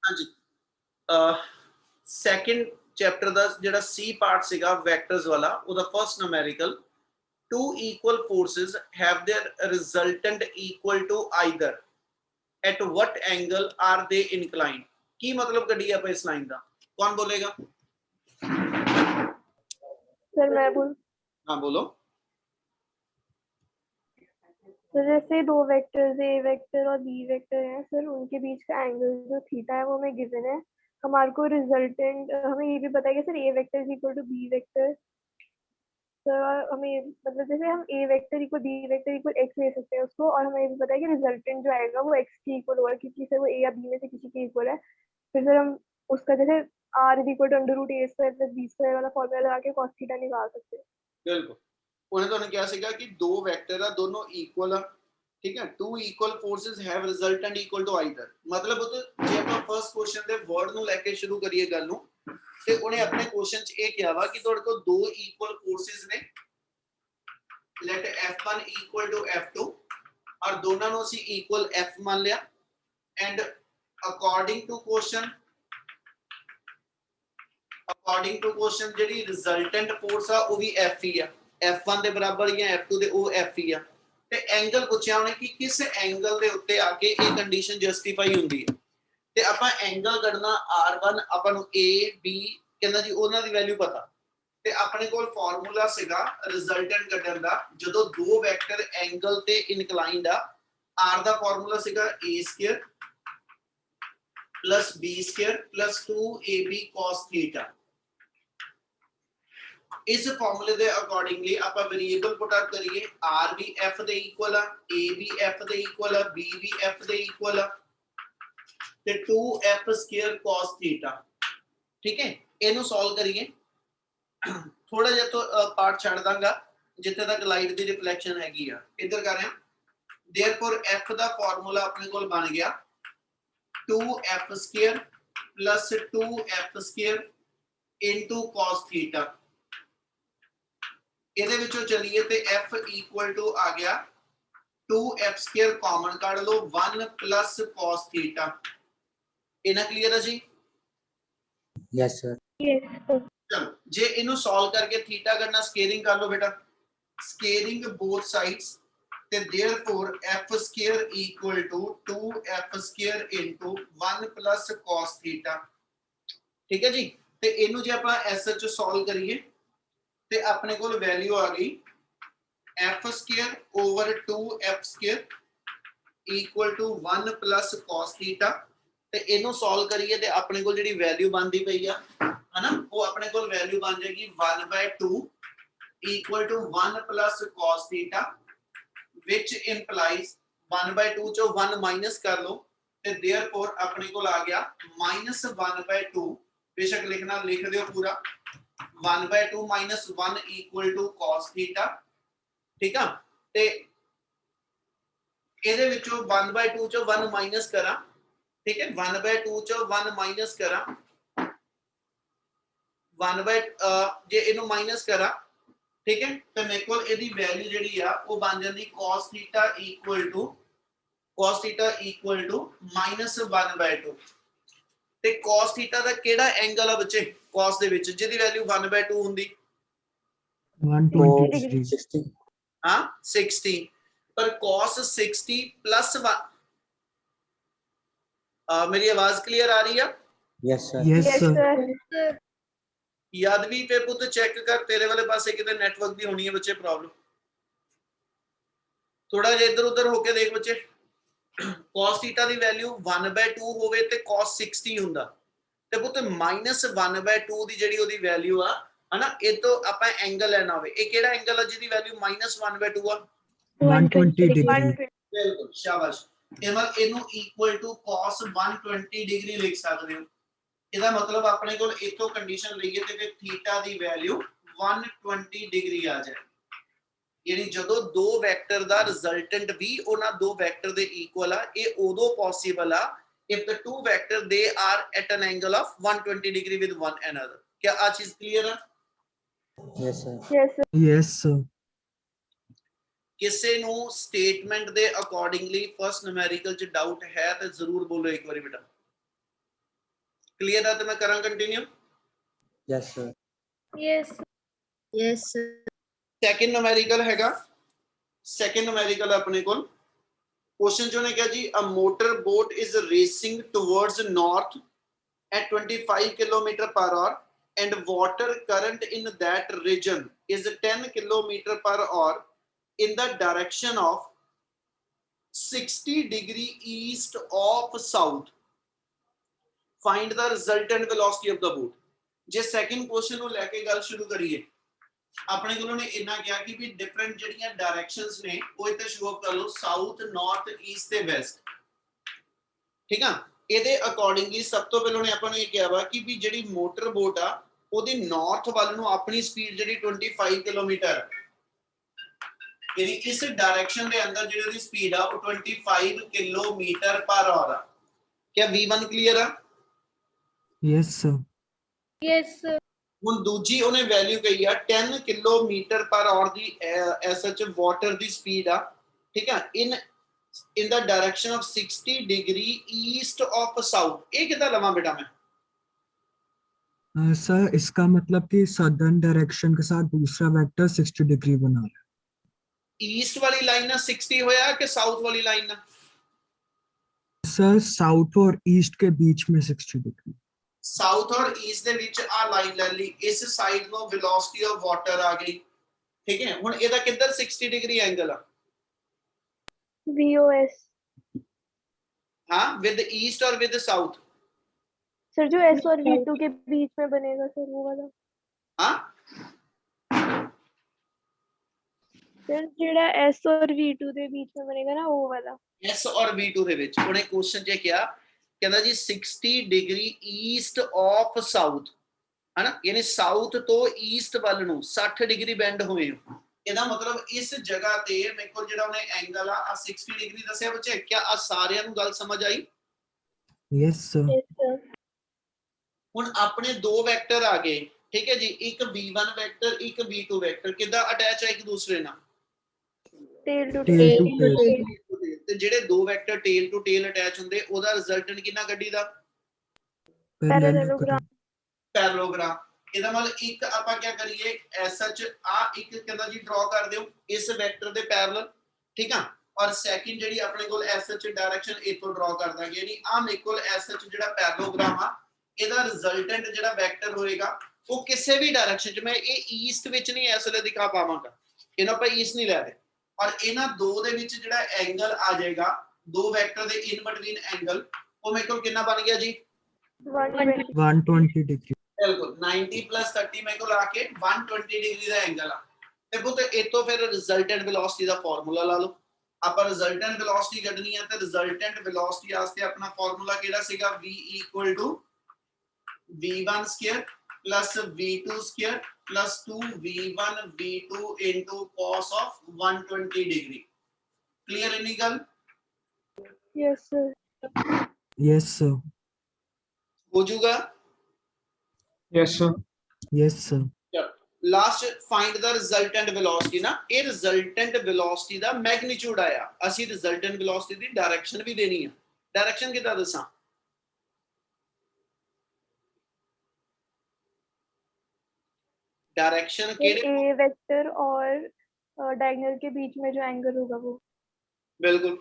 हाँ जी second chapter ਦਾ ਜਿਹੜਾ C part ਸੀਗਾ ਵੈਕਟਰਸ ਵਾਲਾ ਉਹਦਾ first numerical two equal forces have their resultant equal to either at what angle are they inclined ਕੀ मतलब ਕੱਢੀ ਆਪਾਂ ਇਸ ਲਾਈਨ ਦਾ कौन बोलेगा सर मैं बोल हाँ बोलो तो जैसे दो वेक्टर्स ए वेक्टर और बी वेक्टर हैं सर उनके बीच का एंगल जो थीटा है वो हमें गिवन है हमारे को रिजल्टेंट हमें ये भी पता है कि sir A vector is equal to B vector sir हमें मतलब जैसे हम A vector equal B vector equal X ले सकते हैं उसको और हमें ये भी पता है कि रिजल्टेंट जो आएगा वो एक्स के इक्वल होगा क्योंकि सर वो ए या बी में से किसी के इक्वल है फिर सर हम उसका जैसे R is equal to under root A square plus B square वाला फॉर्मूला लगा के cos थीटा निकाल सकते हैं बिल्कुल ਉਹਨੇ ਤੁਹਾਨੂੰ ਕਿਹਾ ਸੀਗਾ ਕਿ ਦੋ ਵੈਕਟਰ ਆ ਦੋਨੋਂ ਇਕੁਅਲ ਆ ਠੀਕ ਹੈ two equal forces have resultant equal to either ਮਤਲਬ ਉਹ ਜੇ ਆਪਾਂ ਫਰਸਟ ਕੁਐਸਚਨ ਦੇ ਵਰਡ ਨੂੰ ਲੈ ਕੇ ਸ਼ੁਰੂ ਕਰੀਏ ਗੱਲ ਨੂੰ ਤੇ ਉਹਨੇ ਆਪਣੇ ਕੁਐਸਚਨ 'ਚ ਇਹ ਕਿਹਾ ਵਾ ਕਿ ਤੁਹਾਡੇ ਕੋਲ ਦੋ ਇਕੁਅਲ ਫੋਰਸਸ ਨੇ let f1 equal to f2 ਔਰ ਦੋਨਾਂ ਨੂੰ ਅਸੀਂ ਇਕੁਅਲ f ਮੰਨ ਲਿਆ and according to question according to question ਜਿਹੜੀ ਰਿਜ਼ਲਟੈਂਟ ਫੋਰਸ ਆ ਉਹ ਵੀ f ਹੀ ਆ f1 ਦੇ ਬਰਾਬਰ ਜਾਂ f2 ਦੇ ਉਹ f ਹੀ ਆ ਤੇ ਐਂਗਲ ਪੁੱਛਿਆ ਉਹਨੇ ਕਿ ਕਿਸ ਐਂਗਲ ਦੇ ਉੱਤੇ ਆ ਕੇ ਇਹ ਕੰਡੀਸ਼ਨ ਜਸਟੀਫਾਈ ਹੁੰਦੀ ਹੈ ਤੇ ਆਪਾਂ ਐਂਗਲ ਕੱਢਣਾ r1 ਆਪਾਂ ਨੂੰ a b ਕਹਿੰਦਾ ਜੀ ਉਹਨਾਂ ਦੀ ਵੈਲਿਊ ਪਤਾ ਤੇ ਆਪਣੇ ਕੋਲ ਫਾਰਮੂਲਾ ਸੀਗਾ ਰਿਜ਼ਲਟੈਂਟ ਕੱਢਣ ਦਾ ਜਦੋਂ ਦੋ ਵੈਕਟਰ ਐਂਗਲ ਤੇ ਇਨਕਲਾਈਨਡ ਆ r ਦਾ ਫਾਰਮੂਲਾ ਸੀਗਾ a² plus b² plus 2ab cos theta इस फॉर्मूले ਦੇ ਅਕੋਰਡਿੰਗਲੀ ਆਪਾਂ ਵੇਰੀਏਬਲ ਪੁੱਟ ਅਪ ਕਰੀਏ r ਵੀ f ਦੇ ਇਕੁਅਲ ਆ a ਵੀ f ਦੇ ਇਕੁਅਲ ਆ b ਵੀ f ਦੇ ਇਕੁਅਲ ਆ ਤੇ 2f² cos theta ਠੀਕ ਹੈ ਇਹਨੂੰ ਸੋਲਵ ਕਰੀਏ ਥੋੜਾ ਜਿਹਾ ਤੋਂ ਪਾਰਟ ਛੱਡ ਦਾਂਗਾ ਜਿੱਥੇ ਤੱਕ ਲਾਈਟ ਦੀ ਰਿਫਲੈਕਸ਼ਨ ਹੈਗੀ ਆ ਇੱਧਰ ਕਰ ਰਹੇ देयरफॉर f ਦਾ ਫਾਰਮੂਲਾ ਆਪਣੇ ਕੋਲ ਬਣ ਗਿਆ 2f² plus 2f² into cos theta ਇਹਦੇ ਵਿੱਚੋਂ ਚਲੀਏ ਤੇ f equal to ਆ ਗਿਆ 2f² ਕਾਮਨ ਕੱਢ ਲਓ 1 plus cos theta ਇਹਨਾਂ ਕਲੀਅਰ ਹੈ ਜੀ यस सर ਚਲੋ ਜੇ ਇਹਨੂੰ ਸੋਲਵ ਕਰਕੇ ਥੀਟਾ ਕਰਨਾ ਸਕੇਅਰਿੰਗ ਕਰ ਲਓ ਬੇਟਾ ਸਕੇਅਰਿੰਗ ਬੋਥ ਸਾਈਡਸ ਤੇ therefore f² equal to 2f² into 1 plus cos theta ਠੀਕ ਹੈ ਜੀ ਤੇ ਇਹਨੂੰ ਜੇ ਆਪਾਂ ਐਸ ਚ ਸੋਲਵ ਕਰੀਏ ਤੇ ਆਪਣੇ ਕੋਲ ਵੈਲਿਊ ਆ ਗਈ f² over 2f² equal to 1 plus cos theta ਤੇ ਇਹਨੂੰ ਸੋਲਵ ਕਰੀਏ ਤੇ ਆਪਣੇ ਕੋਲ ਜਿਹੜੀ ਵੈਲਿਊ ਬਣਦੀ ਪਈ ਆ ਹਨਾ ਉਹ ਆਪਣੇ ਕੋਲ ਵੈਲਿਊ ਬਣ ਜਾਏਗੀ 1/2 equal to 1 plus cos theta which implies 1/2 ਚੋਂ 1 ਮਾਈਨਸ ਕਰ ਲਓ ਤੇ therefore ਆਪਣੇ ਕੋਲ ਆ ਗਿਆ -1/2 ਬੇਸ਼ੱਕ ਲਿਖਣਾ ਲਿਖ ਦਿਓ ਪੂਰਾ 1/2 minus 1 equal to cos theta ਠੀਕ ਆ ਤੇ ਇਹਦੇ ਵਿੱਚੋਂ 1/2 ਚੋਂ 1 ਮਾਈਨਸ ਕਰਾਂ ਠੀਕ ਹੈ 1/2 ਚੋਂ 1 ਮਾਈਨਸ ਕਰਾਂ 1 ਜੇ ਇਹਨੂੰ ਮਾਈਨਸ ਕਰਾਂ ਠੀਕ ਹੈ ਤੇ ਮੇਰੇ ਕੋਲ ਇਹਦੀ ਵੈਲਿਊ ਜਿਹੜੀ ਆ ਉਹ ਬਣ ਜਾਂਦੀ cos theta equal to -1/2 ਤੇ cos theta ਦਾ ਕਿਹੜਾ ਐਂਗਲ ਆ ਬੱਚੇ cos ਦੇ ਵਿੱਚ ਜਿਹਦੀ ਵੈਲਿਊ 1/2 ਹੁੰਦੀ 120 ਹਾਂ 60 ਪਰ cos 60 plus 1 मेरी आवाज क्लियर आ रही है यस सर यस सर यादवी पे पुत चेक कर तेरे वाले पासे किते नेटवर्क दी होनी है बच्चे प्रॉब्लम थोड़ा जे इधर उधर होके देख बच्चे cos थीटा दी वैल्यू 1/2 होवे ते cos 60 हुंदा ते पुत -1/2 दी जेडी ओदी वैल्यू आ है ना ए तो ਆਪਾਂ एंगल लेना होवे ए केड़ा एंगल है जिदी वैल्यू -1/2 आ 120 डिग्री बिल्कुल शाबाश ਇਹਨੂੰ ਇਕੁਅਲ ਟੂ cos 120 ਡਿਗਰੀ ਲਿਖ ਸਕਦੇ ਹੋ ਇਹਦਾ ਮਤਲਬ ਆਪਣੇ ਕੋਲ ਇਥੋਂ ਕੰਡੀਸ਼ਨ ਲਈਏ ਤੇ ਫਿਰ ਥੀਟਾ ਦੀ ਵੈਲਿਊ 120 ਡਿਗਰੀ ਆ ਜਾਏ ਯਾਨੀ ਜਦੋਂ ਦੋ ਵੈਕਟਰ ਦਾ ਰਿਜ਼ਲਟੈਂਟ ਵੀ ਉਹਨਾਂ ਦੋ ਵੈਕਟਰ ਦੇ ਇਕੁਅਲ ਆ ਇਹ ਉਦੋਂ ਪੋਸੀਬਲ ਆ if the two vector they are at an angle of 120 degree with one another क्या आ चीज क्लियर है यस सर यस सर ਕਿਸੇ ਨੂੰ ਸਟੇਟਮੈਂਟ ਦੇ ਅਕੋਰਡਿੰਗਲੀ ਫਰਸਟ ਨੂਮੈਰੀਕਲ ਚ ਡਾਊਟ ਹੈ ਤੇ ਜ਼ਰੂਰ ਬੋਲੋ ਇੱਕ ਵਾਰੀ ਬੇਟਾ क्लियर है? तो मैं करा continue. Yes, sir. Yes. Yes, sir. Second numerical हैगा, सेकंड न्यूमेरिकल अपने को क्वेश्चन जो ने कहा जी a motor boat is racing towards north at 25 kilometer per hour and water current in that region is 10 kilometer per hour in the direction of 60° east of south. Find the resultant velocity of the boat. J second question ਨੂੰ ਲੈ ਕੇ ਗੱਲ ਸ਼ੁਰੂ ਕਰੀਏ, ਆਪਣੇ ਕੋਲੋਂ ਨੇ ਇੰਨਾ ਕਿਹਾ ਕਿ ਵੀ ਡਿਫਰੈਂਟ ਜਿਹੜੀਆਂ ਡਾਇਰੈਕਸ਼ਨਸ ਨੇ ਉਹ ਇੱਥੇ ਸ਼ੋ ਅਪ ਕਰ ਲਓ, ਸਾਊਥ, ਨਾਰਥ, ਈਸਟ ਤੇ ਵੈਸਟ। ਠੀਕ ਆ, ਇਹਦੇ ਅਕੋਰਡਿੰਗਲੀ ਸਭ ਤੋਂ ਪਹਿਲਾਂ ਨੇ ਆਪਾਂ ਨੂੰ ਇਹ ਕਿਹਾ ਵਾ ਕਿ ਵੀ ਜਿਹੜੀ ਮੋਟਰ ਬੋਟ ਆ ਉਹਦੀ ਨਾਰਥ ਵੱਲ ਨੂੰ ਆਪਣੀ ਸਪੀਡ ਜਿਹੜੀ 25 ਕਿਲੋਮੀਟਰ, ਯਾਨੀ ਇਸ ਡਾਇਰੈਕਸ਼ਨ ਦੇ ਅੰਦਰ ਜਿਹੜੀ ਉਹਦੀ ਸਪੀਡ ਆ ਉਹ 25 ਕਿਲੋਮੀਟਰ ਪਰ ਆਵਰ ਆ। ਕਿਆ V1 ਕਲੀਅਰ ਆ? Yes, sir. Yes, sir. ਹੁਣ ਦੂਜੀ ਉਹਨੇ ਵੈਲਿਊ ਕਹੀ ਆ 10 ਕਿਲੋਮੀਟਰ ਪਰ ਆਵਰ ਦੀ ਐਸਐਚ ਵਾਟਰ ਦੀ ਸਪੀਡ ਆ। ਠੀਕ ਆ, in the direction of 60° east of south। ਇਹ ਕਿੱਦਾਂ ਲਵਾਂ ਬੇਟਾ ਮੈਂ? सर इसका मतलब कि सदर्न डायरेक्शन के साथ दूसरा वेक्टर 60 डिग्री बना रहा है। ईस्ट वाली लाइन ना 60 होया कि साउथ वाली लाइन ना? सर साउथ और ईस्ट के बीच में 60 डिग्री। साउथ और ईस्ट ਦੇ ਵਿੱਚ ਆ ਲਾਈਨ ਲੈ ਲਈ, ਇਸ ਸਾਈਡ ਨੂੰ ਵੈਲੋਸਿਟੀ ਆਫ ਵਾਟਰ ਆ ਗਈ। ਠੀਕ ਹੈ, ਹੁਣ ਇਹਦਾ ਕਿੱਧਰ 60 ਡਿਗਰੀ ਐਂਗਲ ਆ? VOS हाँ, विद ईस्ट और विद साउथ। सर जो S और V2 के बीच में बनेगा सर वो वाला। हाँ सर जेड़ा S और V2 ਦੇ बीच में बनेगा ना वो वाला। S और V2 ਦੇ ਵਿੱਚ ਉਹਨੇ ਕੁਐਸਚਨ ਜੇ ਕਿਹਾ, ਕਹਿੰਦਾ ਜੀ 60 ਡਿਗਰੀ ਈਸਟ ਆਫ ਸਾਊਥ, ਹਨਾ, ਯਾਨੀ ਸਾਊਥ ਤੋਂ ਈਸਟ ਵੱਲ ਨੂੰ 60 ਡਿਗਰੀ ਬੈਂਡ ਹੋਏ ਹੋ। ਇਹਦਾ ਮਤਲਬ ਇਸ ਜਗ੍ਹਾ ਤੇ ਮੇਰੇ ਕੋਲ ਜਿਹੜਾ ਉਹਨੇ ਐਂਗਲ ਆ 60 ਡਿਗਰੀ ਦੱਸਿਆ ਬੱਚੇ। ਕਿਆ ਆ ਸਾਰਿਆਂ ਨੂੰ ਗੱਲ ਸਮਝ ਆਈ? Yes, sir. Yes sir। ਹੁਣ ਆਪਣੇ ਦੋ ਵੈਕਟਰ ਆ ਗਏ। ਠੀਕ ਹੈ ਜੀ, ਇੱਕ V1 ਵੈਕਟਰ, ਇੱਕ V2 ਵੈਕਟਰ ਕਿੱਦਾਂ ਅਟੈਚ ਹੈ ਇੱਕ ਦੂਸਰੇ ਨਾਲ? Tail to Tail tail। to tail। ਤੇ ਜਿਹੜੇ ਦੋ vector tail to tail attach ਹੁੰਦੇ ਉਹਦਾ ਰਿਜ਼ਲਟੈਂਟ ਕਿੰਨਾ ਕੱਢੀਦਾ? Parallelogram। ਪੈਰਲੋਗ੍ਰਾਮ। ਇਹਦਾ ਮਤਲਬ ਇੱਕ ਆਪਾਂ ਕੀ ਕਰੀਏ, ਐਸਐਚ ਆ ਇੱਕ ਕਹਿੰਦਾ ਜੀ ਡਰਾ ਕਰ ਦਿਓ ਇਸ ਵੈਕਟਰ ਦੇ ਪੈਰਲਲ। ਠੀਕ ਆ, ਔਰ ਸੈਕਿੰਡ ਜਿਹੜੀ ਆਪਣੇ ਕੋਲ ਐਸਐਚ ਡਾਇਰੈਕਸ਼ਨ ਇਥੋਂ ਡਰਾ ਕਰ ਦਾਂਗੇ, ਯਾਨੀ ਆ ਮੇਰੇ ਕੋਲ ਐਸਐਚ ਜਿਹੜਾ ਪੈਰਲੋਗ੍ਰਾਮ ਆ ਇਹਦਾ ਰਿਜ਼ਲਟੈਂਟ ਜਿਹੜਾ ਵੈਕਟਰ ਹੋਏਗਾ ਉਹ ਕਿਸੇ ਵੀ ਡਾਇਰੈਕਸ਼ਨ ਚ, ਮੈਂ ਇਹ ਈਸਟ ਵਿੱਚ ਨਹੀਂ ਇਸ ਵੇਲੇ ਦਿਖਾ ਪਾਵਾਂਗਾ, ਇਹਨੂੰ ਆਪਾਂ ਈਸਟ ਨਹੀਂ ਲੈ ਰਹੇ। ਔਰ ਇਹਨਾਂ ਦੋ ਦੇ ਵਿੱਚ ਜਿਹੜਾ ਐਂਗਲ ਆ ਜਾਏਗਾ, ਦੋ ਵੈਕਟਰ ਦੇ ਇਨ ਬਿਟਵੀਨ ਐਂਗਲ, ਉਹ ਮੇਰੇ ਕੋਲ ਕਿੰਨਾ ਬਣ ਗਿਆ ਜੀ? 120 डिग्री। बिल्कुल 90 + 30 मेरे को आके 120 डिग्री ਦਾ ਐਂਗਲ ਆ। ਤੇ ਪੁੱਤ ਇਤੋਂ ਫਿਰ ਰਿਜ਼ਲਟੈਂਟ ਵੈਲੋਸਿਟੀ ਦਾ ਫਾਰਮੂਲਾ ਲਾ ਲਓ। ਆਪਾਂ ਰਿਜ਼ਲਟੈਂਟ ਵੈਲੋਸਿਟੀ ਕੱਢਣੀ ਆ ਤੇ ਰਿਜ਼ਲਟੈਂਟ ਵੈਲੋਸਿਟੀ ਵਾਸਤੇ ਆਪਣਾ ਫਾਰਮੂਲਾ ਕਿਹੜਾ ਸੀਗਾ? v = v1 square + v2 square + 2v1 v2 into cos of 120 degree. Clear इन्हीं गल? Yes sir। Yes, sir. हो जाऊगा? Yes, sir. Yes, sir. Last find the resultant velocity ना, ये रिजल्टेंट वेलोसिटी दा मैग्नीट्यूड आया, ਅਸੀਂ रिजल्टेंट वेलोसिटी दी डायरेक्शन भी देनी है। डायरेक्शन कितना दसा? डायरेक्शन केड़े? A वेक्टर और डायगोनल के बीच में जो एंगल होगा वो। बिल्कुल।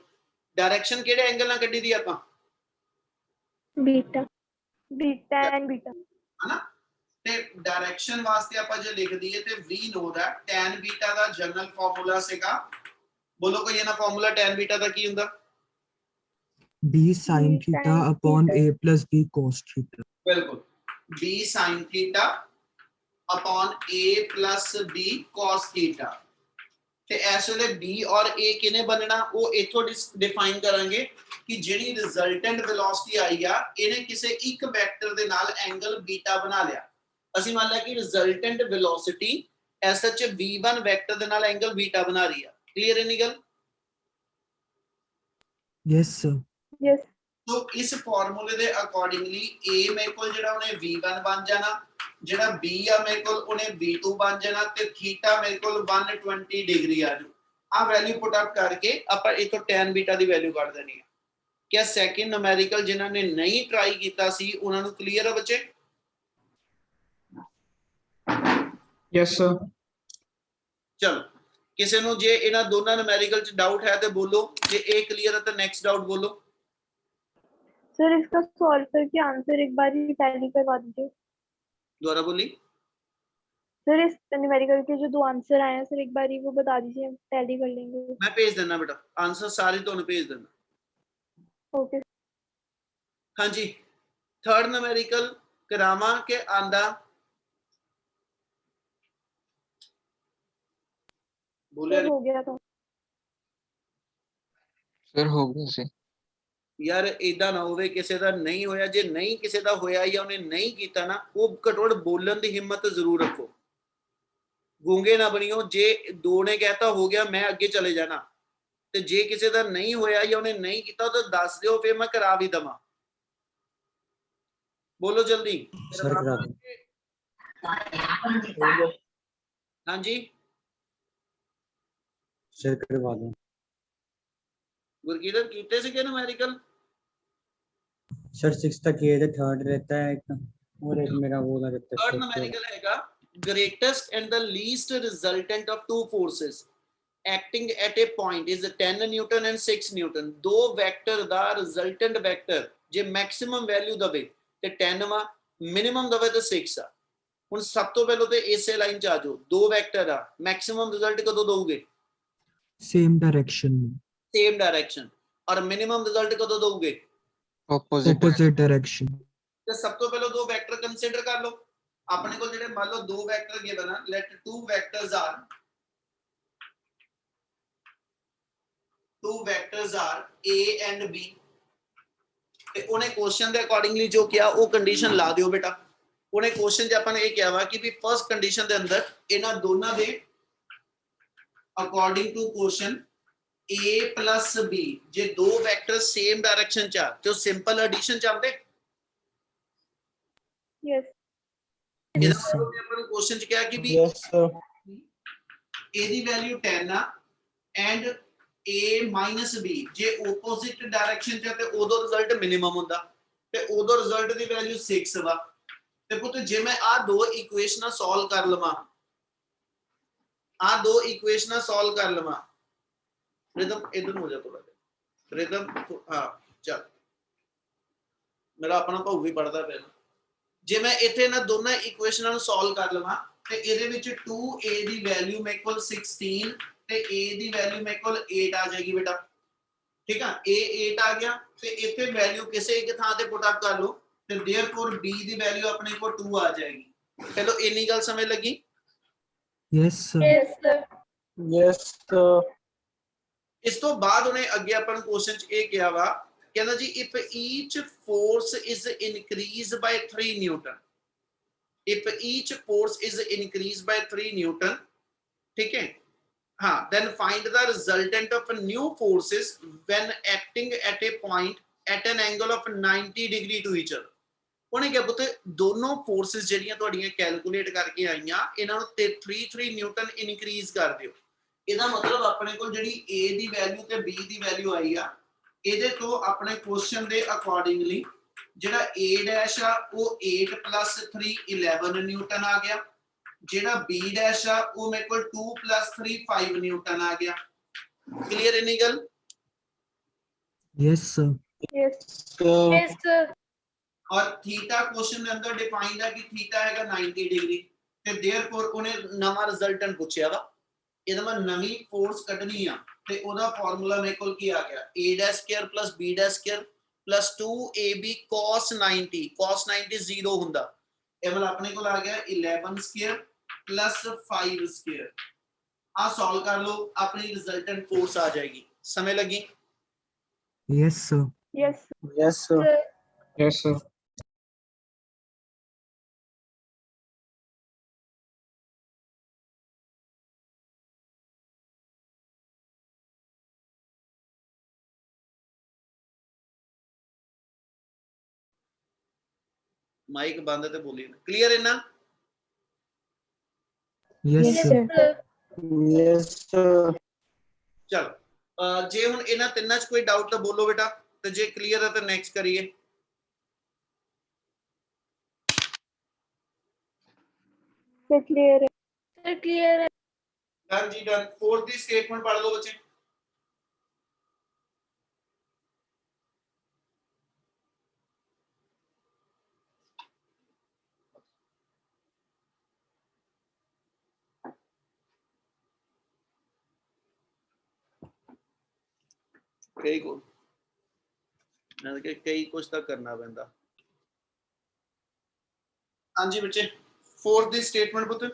डायरेक्शन केड़े एंगल ना कड्डी दी ਆਪਾਂ? बीटा। Beta and beta. है ना? ਤੇ डायरेक्शन वास्ते ਆਪਾਂ ਜੇ ਲਿਖ ਦਈਏ ਤੇ v ਨੋਟ ਹੈ tan बीटा ਦਾ ਜਨਰਲ ਫਾਰਮੂਲਾ ਸੀਗਾ। ਬੋਲੋ ਕੋਈ ਇਹਨਾਂ ਫਾਰਮੂਲਾ tan बीटा ਦਾ ਕੀ ਹੁੰਦਾ? b sin theta upon a plus b cos theta। बिल्कुल, b sin theta upon a plus b cos theta। ਤੇ ਇਸ ਵੇਲੇ b ਔਰ a ਕਿਨੇ ਬਣਨਾ ਉਹ ਇਥੋਂ ਡਿਫਾਈਨ ਕਰਾਂਗੇ ਕਿ ਜਿਹੜੀ ਰਿਜ਼ਲਟੈਂਟ ਵੈਲੋਸਿਟੀ ਆਈ ਆ ਇਹਨੇ ਕਿਸੇ ਇੱਕ ਵੈਕਟਰ ਦੇ ਨਾਲ ਐਂਗਲ ਬੀਟਾ ਬਣਾ ਲਿਆ। ਅਸੀਂ ਮੰਨ ਲਿਆ ਕਿ resultant velocity SH v1 vector ਦੇ ਨਾਲ ਐਂਗਲ ਬੀਟਾ ਬਣਾ ਰਹੀ ਆ। ਕਲੀਅਰ ਹੈ ਨੀ ਗੱਲ? Yes, sir. Yes। तो इस फार्मूले ਦੇ ਅਕੋਰਡਿੰਗਲੀ a ਮੇਰੇ ਕੋਲ ਜਿਹੜਾ ਉਹਨੇ v1 ਬਣ ਜਾਣਾ, ਜਿਹੜਾ b ਆ ਮੇਰੇ ਕੋਲ ਉਹਨੇ v2 ਬਣ ਜਾਣਾ ਤੇ ਥੀਟਾ ਮੇਰੇ ਕੋਲ 120 ਡਿਗਰੀ ਆ ਜੂ। ਆ ਵੈਲਿਊ ਪੁੱਟ ਅਪ ਕਰਕੇ ਆਪਾਂ ਇਥੋਂ tan ਬੀਟਾ ਦੀ ਵੈਲਿਊ ਕੱਢ ਦੇਣੀ ਹੈ। क्या सैकेंड न्यूमेरिकल जिन्होंने नहीं ट्राई किया सी उन्हां नूं क्लीयर है बच्चे? Yes sir. चलो किसी नूं जे इन्हां दोनों न्यूमेरिकल च डाउट है तो बोलो, जे ए क्लियर है तो नेक्स्ट डाउट बोलो। सर इसका सॉल्व करके आंसर एक बार ही टैली करवा दीजिए। दोबारा बोली। सर इस न्यूमेरिकल के जो 2 आंसर आए हैं सर एक बार ही वो बता दीजिए, टैली कर लेंगे। मैं भेज देना बेटा, आंसर सारे तुहानूं भेज देना। ओके हाँ जी, थर्ड न्यूमेरिकल करामा के आंदा बोले सर हो गया था। सर हो गया सी। यार इदा ना होवे किसी का नहीं होया, जे नहीं किसी का होया या उन्हें नहीं किया ना, वो घटोड़ बोलन की हिम्मत जरूर रखो, गूंगे ना बनियो। जे दो ने कहता हो गया मैं अगे चले जाना, ते जे किसी का नहीं होया या उन्हें नहीं किया तो दस दियो, फिर मैं करा भी दवा। बोलो जल्दी। सर करा दो। हाँ जी सर करवा दो। गुरकीरत कीते से न्यूमेरिकल? सर 6 तक ये थे, थर्ड रहता है एक और एक मेरा वो वाला रहता थर्ड है। न्यूमेरिकल हैगा greatest and the least resultant of two forces acting at a point is 10 Newton and 6 Newton. दो वेक्टर दा resultant vector J maximum value Dave ते 10 वा, मिनिमम दवे ते 6 आ। हुण सब तो पहले तो इसे लाइन च आ जाओ, दो वेक्टर आ, मैक्सिमम रिजल्ट कदों दोगे? सेम डायरेक्शन में, सेम डायरेक्शन। और मिनिमम रिजल्ट कदों दोगे? ऑपोजिट। Opposite direction. तो सब तो पहले दो वेक्टर कंसीडर कर लो अपने को, जेडे मान लो दो वेक्टर गिवन है, let two vectors are A and B, ते उन्हें क्वेश्चन दे अकॉर्डिंगली जो किया वो कंडीशन ला दियो बेटा। उन्हें क्वेश्चन च अपन ये किया वा कि भी फर्स्ट कंडीशन दे अंदर इन्हां दोनों दे according to question A plus B जे दो वेक्टर सेम डायरेक्शन च आ ते सिंपल एडिशन चाहते। Yes yes sir. अपन क्वेश्चन च क्या कि भी यस सर। A दी वैल्यू 10 आ एंड A माइनस B जे ओपोजिट डायरेक्शन च ते ओदो रिजल्ट मिनिमम हुंदा ते ओदो रिजल्ट दी वैल्यू 6 वा। ते पुੱਤ जे मैं आ दो इक्वेशनां सॉल्व कर लवां, आ दो इक्वेशनां सॉल्व कर लवां, रिदम इधर हो जा थोड़ा रिदम। हाँ चल, मेरा अपना भाऊ भी पढ़दा पिया। जे मैं इथे ना दोनों इक्वेशनां नु सॉल्व कर लवां ते इहदे विच 2a दी वैल्यू मेरे कोल 16 ते a दी वैल्यू मेरे कोल 8 आ जाएगी बेटा। ठीक है, a 8 आ गया ते इथे वैल्यू किसी एक थां ते पुट अप कर लो ते देयरफॉर b दी वैल्यू अपने को 2 आ जाएगी। चलो इन्नी गल समझ लगी? Yes sir. Yes, sir. Yes sir. इस तो बाद उन्हें अगे अपन क्वेश्चन च ये किया वा, कहना जी if each force is increase by 3 newton, if each force is increased by 3 newton, ठीक है, हाँ, then find the resultant of new forces when acting at a point at an angle of 90 degree to each other। उन्हें क्या पुੱਤ दोनों forces ਜਿਹੜੀਆਂ ਤੁਹਾਡੀਆਂ calculate ਕਰਕੇ ਆਈਆਂ ਇਹਨਾਂ ਨੂੰ 3 न्यूटन ਇਨਕਰੀਜ਼ ਕਰ ਦਿਓ। ਇਹਦਾ ਮਤਲਬ ਆਪਣੇ ਕੋਲ ਜਿਹੜੀ A ਦੀ ਵੈਲਿਊ ਤੇ B ਦੀ ਵੈਲਿਊ ਆਈ ਆ, ਇਹਦੇ ਤੋਂ ਆਪਣੇ ਕੁਐਸਚਨ ਦੇ ਅਕੋਰਡਿੰਗਲੀ ਜਿਹੜਾ A ਡੈਸ਼ ਆ ਉਹ 8 + 3 11 न्यूटन आ गया, ਜਿਹੜਾ B ਡੈਸ਼ ਆ ਉਹ ਮੇਰੇ ਕੋਲ 2 + 3 5 न्यूटन आ गया। क्लियर इन्नी गल? Yes sir. Yes Yes, sir. और थीटा क्वेश्चन के अंदर डिफाइंड है कि थीटा हैगा 90 डिग्री ते देयरफॉर उन्हें नवा रिजल्टेंट पूछया वा, ਇਹਦਾ ਮੈਂ ਨਵੀਂ ਫੋਰਸ ਕੱਢਣੀ ਆ ਤੇ ਉਹਦਾ ਫਾਰਮੂਲਾ ਮੇਰੇ ਕੋਲ ਕੀ ਆ ਗਿਆ, a² + b² + 2ab cos 90, cos 90 0 ਹੁੰਦਾ, ਇਹ ਵਾਲਾ ਆਪਣੇ ਕੋਲ ਆ ਗਿਆ 11² + 5²। ਆ ਸੋल्व ਕਰ ਲਓ, ਆਪਣੀ ਰਿਜ਼ਲਟੈਂਟ ਫੋਰਸ ਆ ਜਾਏਗੀ। ਸਮਝ ਲੱਗੀ? Yes sir. Yes yes sir. Yes sir. Mike बंद ते बोली ना। क्लियर है ना? Yes Yes, sir. sir. Yes sir. चलो जे हुन इन्हां तिन्नां च कोई डाउट तो बोलो बेटा, तो जे क्लियर है तो नेक्स्ट करिए। सर क्लियर है। सर क्लियर है। डन जी डन। फोर्थ दी स्टेटमेंट पढ़ लो बच्चे। कई को कई कुछ तो करना पैंदा। हाँ जी बच्चे, फोर्थ दी स्टेटमेंट पुत्र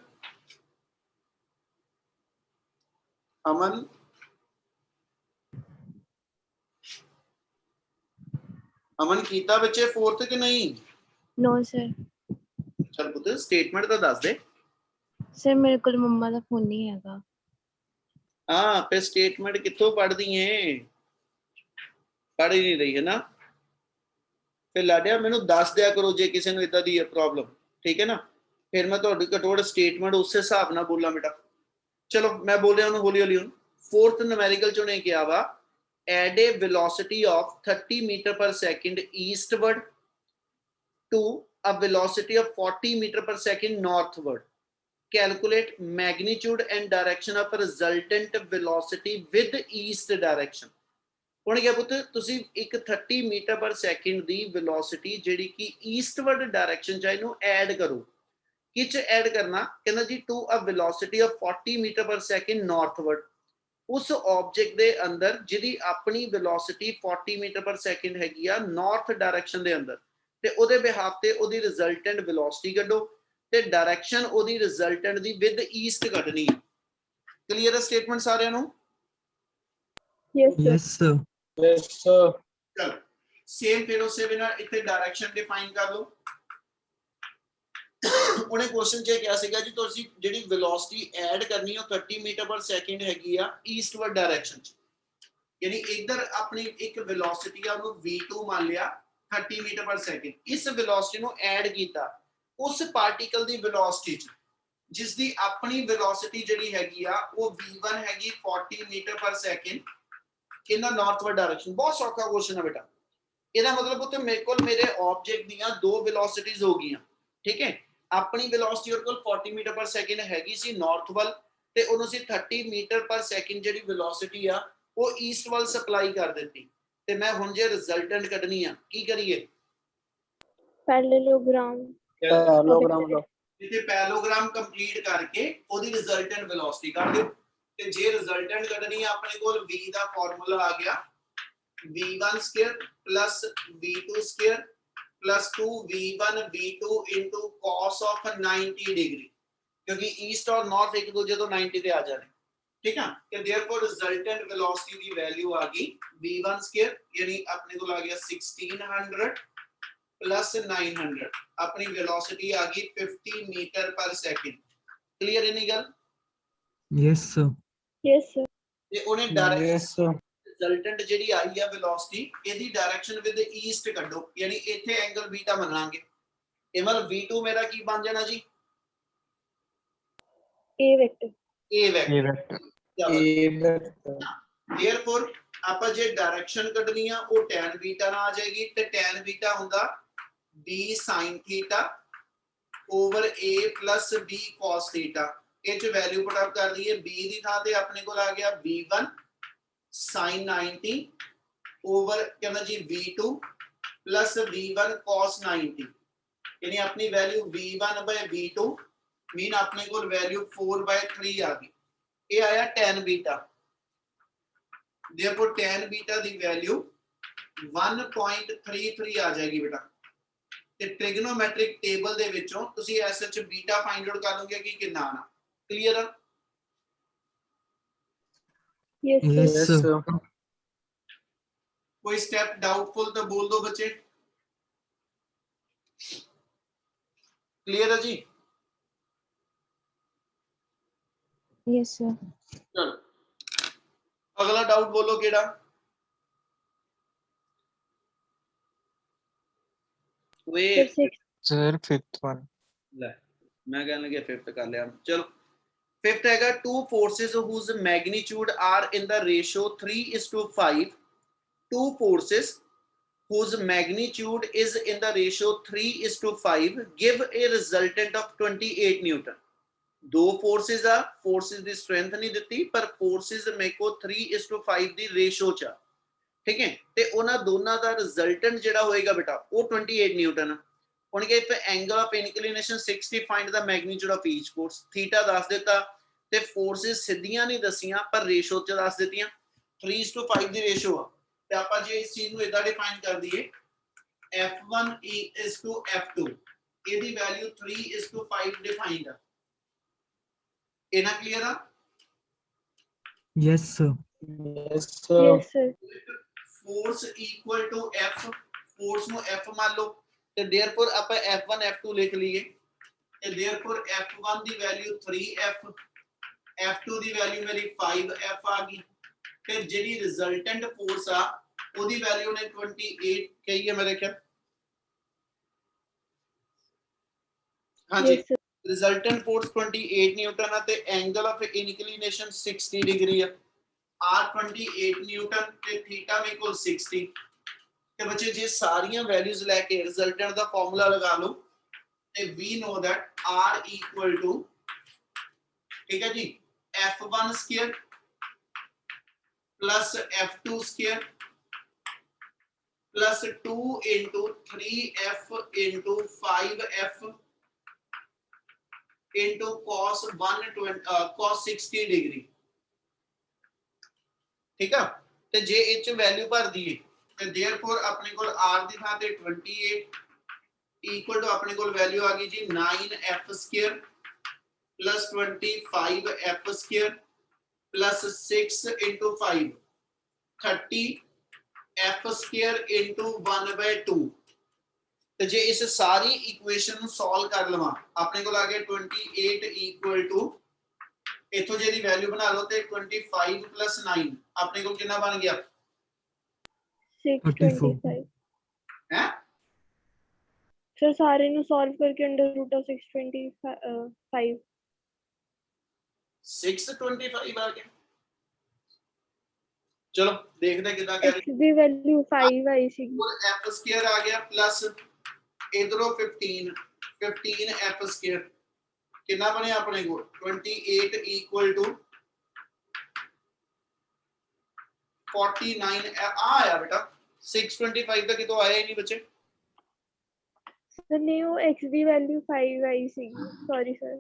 अमन। अमन कीता बच्चे फोर्थ कि नहीं? No sir. चल पुत्र स्टेटमेंट तो दस दे। सर मेरे को मम्मा का फोन नहीं हैगा। हाँ पे स्टेटमेंट कितों पढ़ दी है? पढ़ ही नहीं रही है ना? फिर लाडिया मैनू दस दिया करो जे किसी ने इदा दी है प्रॉब्लम, ठीक है ना? फिर मैं तो घटोट स्टेटमेंट उस हिसाब ना बोला बेटा। चलो मैं बोल रहा हूँ हौली हौली। फोर्थ न्यूमेरिकल चो ने क्या वा, add a velocity of 30 metre per second eastward to a velocity of 40 metre per second northward, calculate magnitude and direction of resultant velocity with east direction. ਹੁਣ क्या पुत्र ਤੁਸੀਂ ਇੱਕ 30 मीटर पर सेकंड ਦੀ velocity ਜਿਹੜੀ ਕਿ ਈਸਟਵਰਡ डायरेक्शन ਚ ਇਹਨੂੰ add ਕਰੋ। किच ऐड करना कहना जी to a velocity of 40 metre per second northward, उस ऑब्जेक्ट दे अंदर जिहदी अपनी वेलोसिटी 40 मीटर पर सेकंड हैगी आ नॉर्थ डायरेक्शन दे अंदर, ते ओदे बिहाफ ते ओदी रिजल्टेंट वेलोसिटी कढो ते डायरेक्शन ओदी रिजल्टेंट दी विद ईस्ट कढनी है। क्लियर है स्टेटमेंट सारियां नु? Yes sir. Yes sir. Yes, sir. चलो सेम फिर उससे बिना इतने डायरेक्शन डिफाइन कर लो। ਉਹਨੇ क्वेश्चन च क्या ਸੀਗਾ ਜੀ, ਤੁਸੀਂ ਜਿਹੜੀ वेलोसिटी ऐड करनी है 30 मीटर पर सेकंड हैगी आ ईस्टवर्ड डायरेक्शन च, यानी इधर अपनी एक वेलोसिटी आ ਉਹਨੂੰ v2 मान लिया 30 मीटर पर सेकंड। इस वेलोसिटी ਨੂੰ ऐड ਕੀਤਾ उस पार्टिकल ਦੀ वेलोसिटी च जिस दी अपनी वेलोसिटी ਜਿਹੜੀ हैगी आ ਉਹ v1 हैगी 40 मीटर पर सेकंड कितना नॉर्थवर्ड डायरेक्शन। बहुत सौखा क्वेश्चन है बेटा। ਇਹਦਾ मतलब तो मेरे को मेरे ऑब्जेक्ट ਦੀਆਂ दो वेलोसिटीज हो गईਆਂ, ठीक है? अपनी वेलोसिटी और 40 मीटर पर सेकंड हैगी सी नॉर्थ ਵੱਲ ਤੇ ਉਹਨੂੰ ਸੀ 30 मीटर पर सेकंड ਜਿਹੜੀ वेलोसिटी ਆ ਉਹ ईस्ट ਵੱਲ ਸਪਲਾਈ ਕਰ ਦਿੱਤੀ ਤੇ ਮੈਂ ਹੁਣ ਜੇ ਰਿਜ਼ਲਟੈਂਟ ਕੱਢਣੀ ਆ ਕੀ ਕਰੀਏ? पैरेललोग्राम। Parallelogram लो। ਜਿੱਥੇ ਪੈਰਲੋਗ੍ਰਾਮ ਕੰਪਲੀਟ ਕਰਕੇ ਉਹਦੀ ਰਿਜ਼ਲਟੈਂਟ वेलोसिटी ਕੱਢ ਦਿਓ ਤੇ ਜੇ ਰਿਜ਼ਲਟੈਂਟ ਕੱਢਣੀ ਆ ਆਪਣੇ ਕੋਲ v ਦਾ ਫਾਰਮੂਲਾ ਆ ਗਿਆ v1 square plus v2 square plus 2v1 v2 into cos of 90 degree, क्योंकि ईस्ट और नॉर्थ एक दूसरे तो 90 पे आ जाने, ठीक है? कि देयरफॉर रिजल्टेंट वेलोसिटी की वैल्यू आ गई v1 स्क्वायर यानी अपने को आ गया 1600 प्लस 900, अपनी वेलोसिटी आ गई 50 मीटर पर सेकंड। क्लियर है नहीं गल? Yes sir. Yes sir. ते उन्हें डायरेक्शन Yes, sir. रिजल्टेंट ਜਿਹੜੀ ਆਈ ਆ वेलोसिटी ਇਹਦੀ डायरेक्शन विद ईस्ट ਕੱਢੋ, यानी ਇੱਥੇ एंगल बीटा ਮੰਨਾਂਗੇ। ਇਹ ਮਤਲਬ v2 ਮੇਰਾ ਕੀ ਬਣ ਜਾਣਾ ਜੀ? A vector. a vector. A vector. A vector. Therefore ਆਪਾਂ ਜੇ डायरेक्शन ਕੱਢਣੀ ਆ ਉਹ tan बीटा ਨਾਲ ਆ ਜਾਏਗੀ ਤੇ tan बीटा ਹੁੰਦਾ b sin theta over a plus b cos theta. ਇਹ ਚ ਵੈਲਿਊ ਪੁੱਟ ਅਪ ਕਰ ਦਈਏ, b ਦੀ ਥਾਂ ਤੇ ਆਪਣੇ ਕੋਲ ਆ ਗਿਆ b1 sin 90 ओवर कहना जी v2 प्लस v1 cos 90, यानी अपनी value v1 by v2 mean अपने को वैल्यू 4/3 आ गई। ये आया tan beta, therefore tan beta दी वैल्यू 1.33 आ जाएगी बेटा। ते ट्रिग्नोमेट्रिक टेबल दे विचों तुसी एसएच बीटा फाइंड आउट कर लोगे कि कितना आना। क्लियर है? Yes sir. Yes Yes, sir. sir. कोई स्टेप डाउटफुल तो बोल दो बच्चे। क्लियर है जी? Yes sir. चलो अगला डाउट बोलो केड़ा? वे सर 6। Sir, fifth one. ले मैं कहने लगे फिफ्थ कर लिया। चलो फिफ्थ हैगा two forces whose magnitude are in the ratio 3:5, two forces whose magnitude is in the ratio 3:5 give a resultant of 28 Newton. दो फोर्सेस आ, फोर्सेस की स्ट्रेंथ नहीं दिती पर फोर्सेस मेरे को 3:5 ਦੀ ਰੇਸ਼ੋ ਚ ਆ, ठीक है, ਤੇ ਉਹਨਾਂ ਦੋਨਾਂ ਦਾ ਰਿਜ਼ਲਟੈਂਟ ਜਿਹੜਾ ਹੋਏਗਾ बेटा ਉਹ 28 ਨਿਊਟਨ। ਹੁਣ ਕਿ if angle of inclination 60 find the magnitude of each force, theta ਦੱਸ ਦਿੱਤਾ ਤੇ ਫੋਰਸਸ ਸਿੱਧੀਆਂ ਨਹੀਂ ਦਸੀਆਂ ਪਰ ਰੇਸ਼ੋ ਚ ਦੱਸ ਦਿੱਤੀਆਂ, 3:5 ਦੀ ਰੇਸ਼ੋ ਆ। ਤੇ ਆਪਾਂ ਜੇ ਇਸ ਚੀਜ਼ ਨੂੰ ਇਦਾਂ ਡਿਫਾਈਨ ਕਰ ਦਈਏ F1 is to F2, ਇਹਦੀ ਵੈਲਿਊ 3:5 ਡਿਫਾਈਨਡ ਆ। ਇਹਨਾਂ ਕਲੀਅਰ ਆ? Yes, sir. Yes, sir. Yes, sir. Force equal to F, force ਨੂੰ F मान लो ਤੇ देयरफॉर ਆਪਾਂ F1 F2 लिख लिए ਤੇ देयरफॉर F1 ਦੀ ਵੈਲਿਊ 3F, F2 ਦੀ ਵੈਲਿਊ ਮੇਰੀ 5F ਆ ਗਈ ਤੇ ਜਿਹੜੀ ਰਿਜ਼ਲਟੈਂਟ ਫੋਰਸ ਆ ਉਹਦੀ ਵੈਲਿਊ ਨੇ 28 ਕਹੀ ਹੈ ਮੇਰੇ ਖਿਆਲ। ਹਾਂਜੀ, Yes, sir. Resultant force 28 Newton ਆ ਤੇ ਐਂਗਲ ਆਫ ਇਨਕਲੀਨੇਸ਼ਨ 60 ਡਿਗਰੀ ਆ। R 28 ਨਿਊਟਨ ਤੇ ਥੀਟਾ ਮੇਰੇ ਕੋਲ 60 ਤੇ ਬੱਚੇ ਜੇ ਸਾਰੀਆਂ ਵੈਲਿਊਜ਼ ਲੈ ਕੇ ਰਿਜ਼ਲਟੈਂਟ ਦਾ ਫਾਰਮੂਲਾ ਲਗਾ ਲਓ ਤੇ we know that R equal to, ਠੀਕ ਹੈ ਜੀ, F1 square plus F2 square plus 2 into 3F into 5F into cos 60 degree, ठीक है। ਤੇ ਜੇ ਇਹ ਚ ਵੈਲਿਊ ਭਰ ਦਈਏ ਤੇ देयरफॉर ਆਪਣੇ ਕੋਲ r ਦੀ ਥਾਂ ਤੇ 28 ਇਕੁਅਲ ਟੂ ਆਪਣੇ ਕੋਲ ਵੈਲਿਊ ਆ ਗਈ ਜੀ 9f square plus 25f square plus 6 into 5 30f square into 1/2। ਤੇ ਜੇ ਇਸ ਸਾਰੀ ਇਕੁਏਸ਼ਨ ਨੂੰ ਸੋਲਵ ਕਰ ਲਵਾਂ ਆਪਣੇ ਕੋਲ ਆ ਗਿਆ 28 ਇਕੁਅਲ ਟੂ, ਇਥੋਂ ਜੇ ਦੀ ਵੈਲਿਊ ਬਣਾ ਲਓ ਤੇ 25 plus 9 ਆਪਣੇ ਕੋਲ ਕਿੰਨਾ ਬਣ ਗਿਆ 625 ਹੈ? सर सारे ਨੂੰ सॉल्व करके √625 625 आ गया। चलो देखते कितना क्या x ਦੀ ਵੈਲਿਊ 5 ਆਈ ਸੀ। और f स्क्वायर आ गया प्लस इधरों 15 f स्क्वायर कितना बने अपने को 28 इक्वल टू 49 आया बेटा 625 तक तो आया ही नहीं बच्चे। ਸਰ ਨਹੀਂ ਉਹ x ਦੀ ਵੈਲਿਊ 5 ਆਈ ਸੀ, ਸੌਰੀ ਸਰ।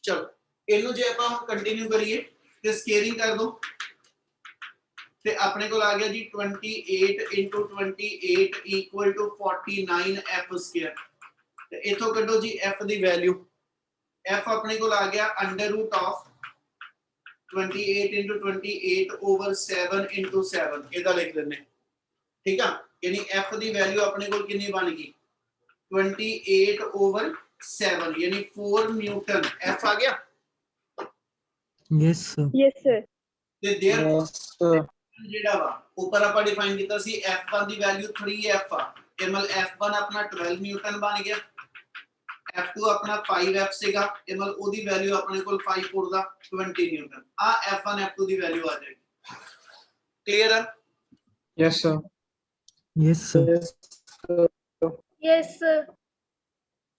ਚਲੋ ਇਹਨੂੰ ਜੇ ਆਪਾਂ ਕੰਟੀਨਿਊ ਕਰੀਏ ਤੇ ਸਕੇਅਰਿੰਗ ਕਰ ਦੋ ਤੇ ਆਪਣੇ ਕੋਲ ਆ ਗਿਆ ਜੀ 28 into 28 equal to 49 f square ਤੇ ਇਥੋਂ ਕੱਢੋ ਜੀ f ਦੀ ਵੈਲਿਊ, f ਆਪਣੇ ਕੋਲ ਆ ਗਿਆ under route of 28 into 28 over 7 into 7 ਇਹਦਾ ਲਿਖ ਦਿੰਨੇ, ਠੀਕ ਆ। ਯਾਨੀ f ਦੀ ਵੈਲਿਊ ਆਪਣੇ ਕੋਲ ਕਿੰਨੀ ਬਣ ਗਈ 28 over 7 यानी 4 न्यूटन f आ गया। yes, sir. Yes sir. ਤੇ देयर Yes, sir. ਜਿਹੜਾ ਵਾ ਉੱਪਰ ਆਪਾਂ ਡਿਫਾਈਨ ਕੀਤਾ ਸੀ f1 ਦੀ ਵੈਲਿਊ 3f ਆ, ਇਹ ਮਤਲਬ f1 ਆਪਣਾ 12 ਨਿਊਟਨ ਬਣ ਗਿਆ, f2 ਆਪਣਾ 5f ਸੀਗਾ, ਇਹ ਮਤਲਬ ਉਹਦੀ ਵੈਲਿਊ ਆਪਣੇ ਕੋਲ 5 4 ਦਾ 20 ਨਿਊਟਨ। ਆ f1 f2 ਦੀ ਵੈਲਿਊ ਆ ਜਾਏਗੀ। ਕਲੀਅਰ ਆ? Yes, sir. Yes, sir. Yes, sir. Yes, sir.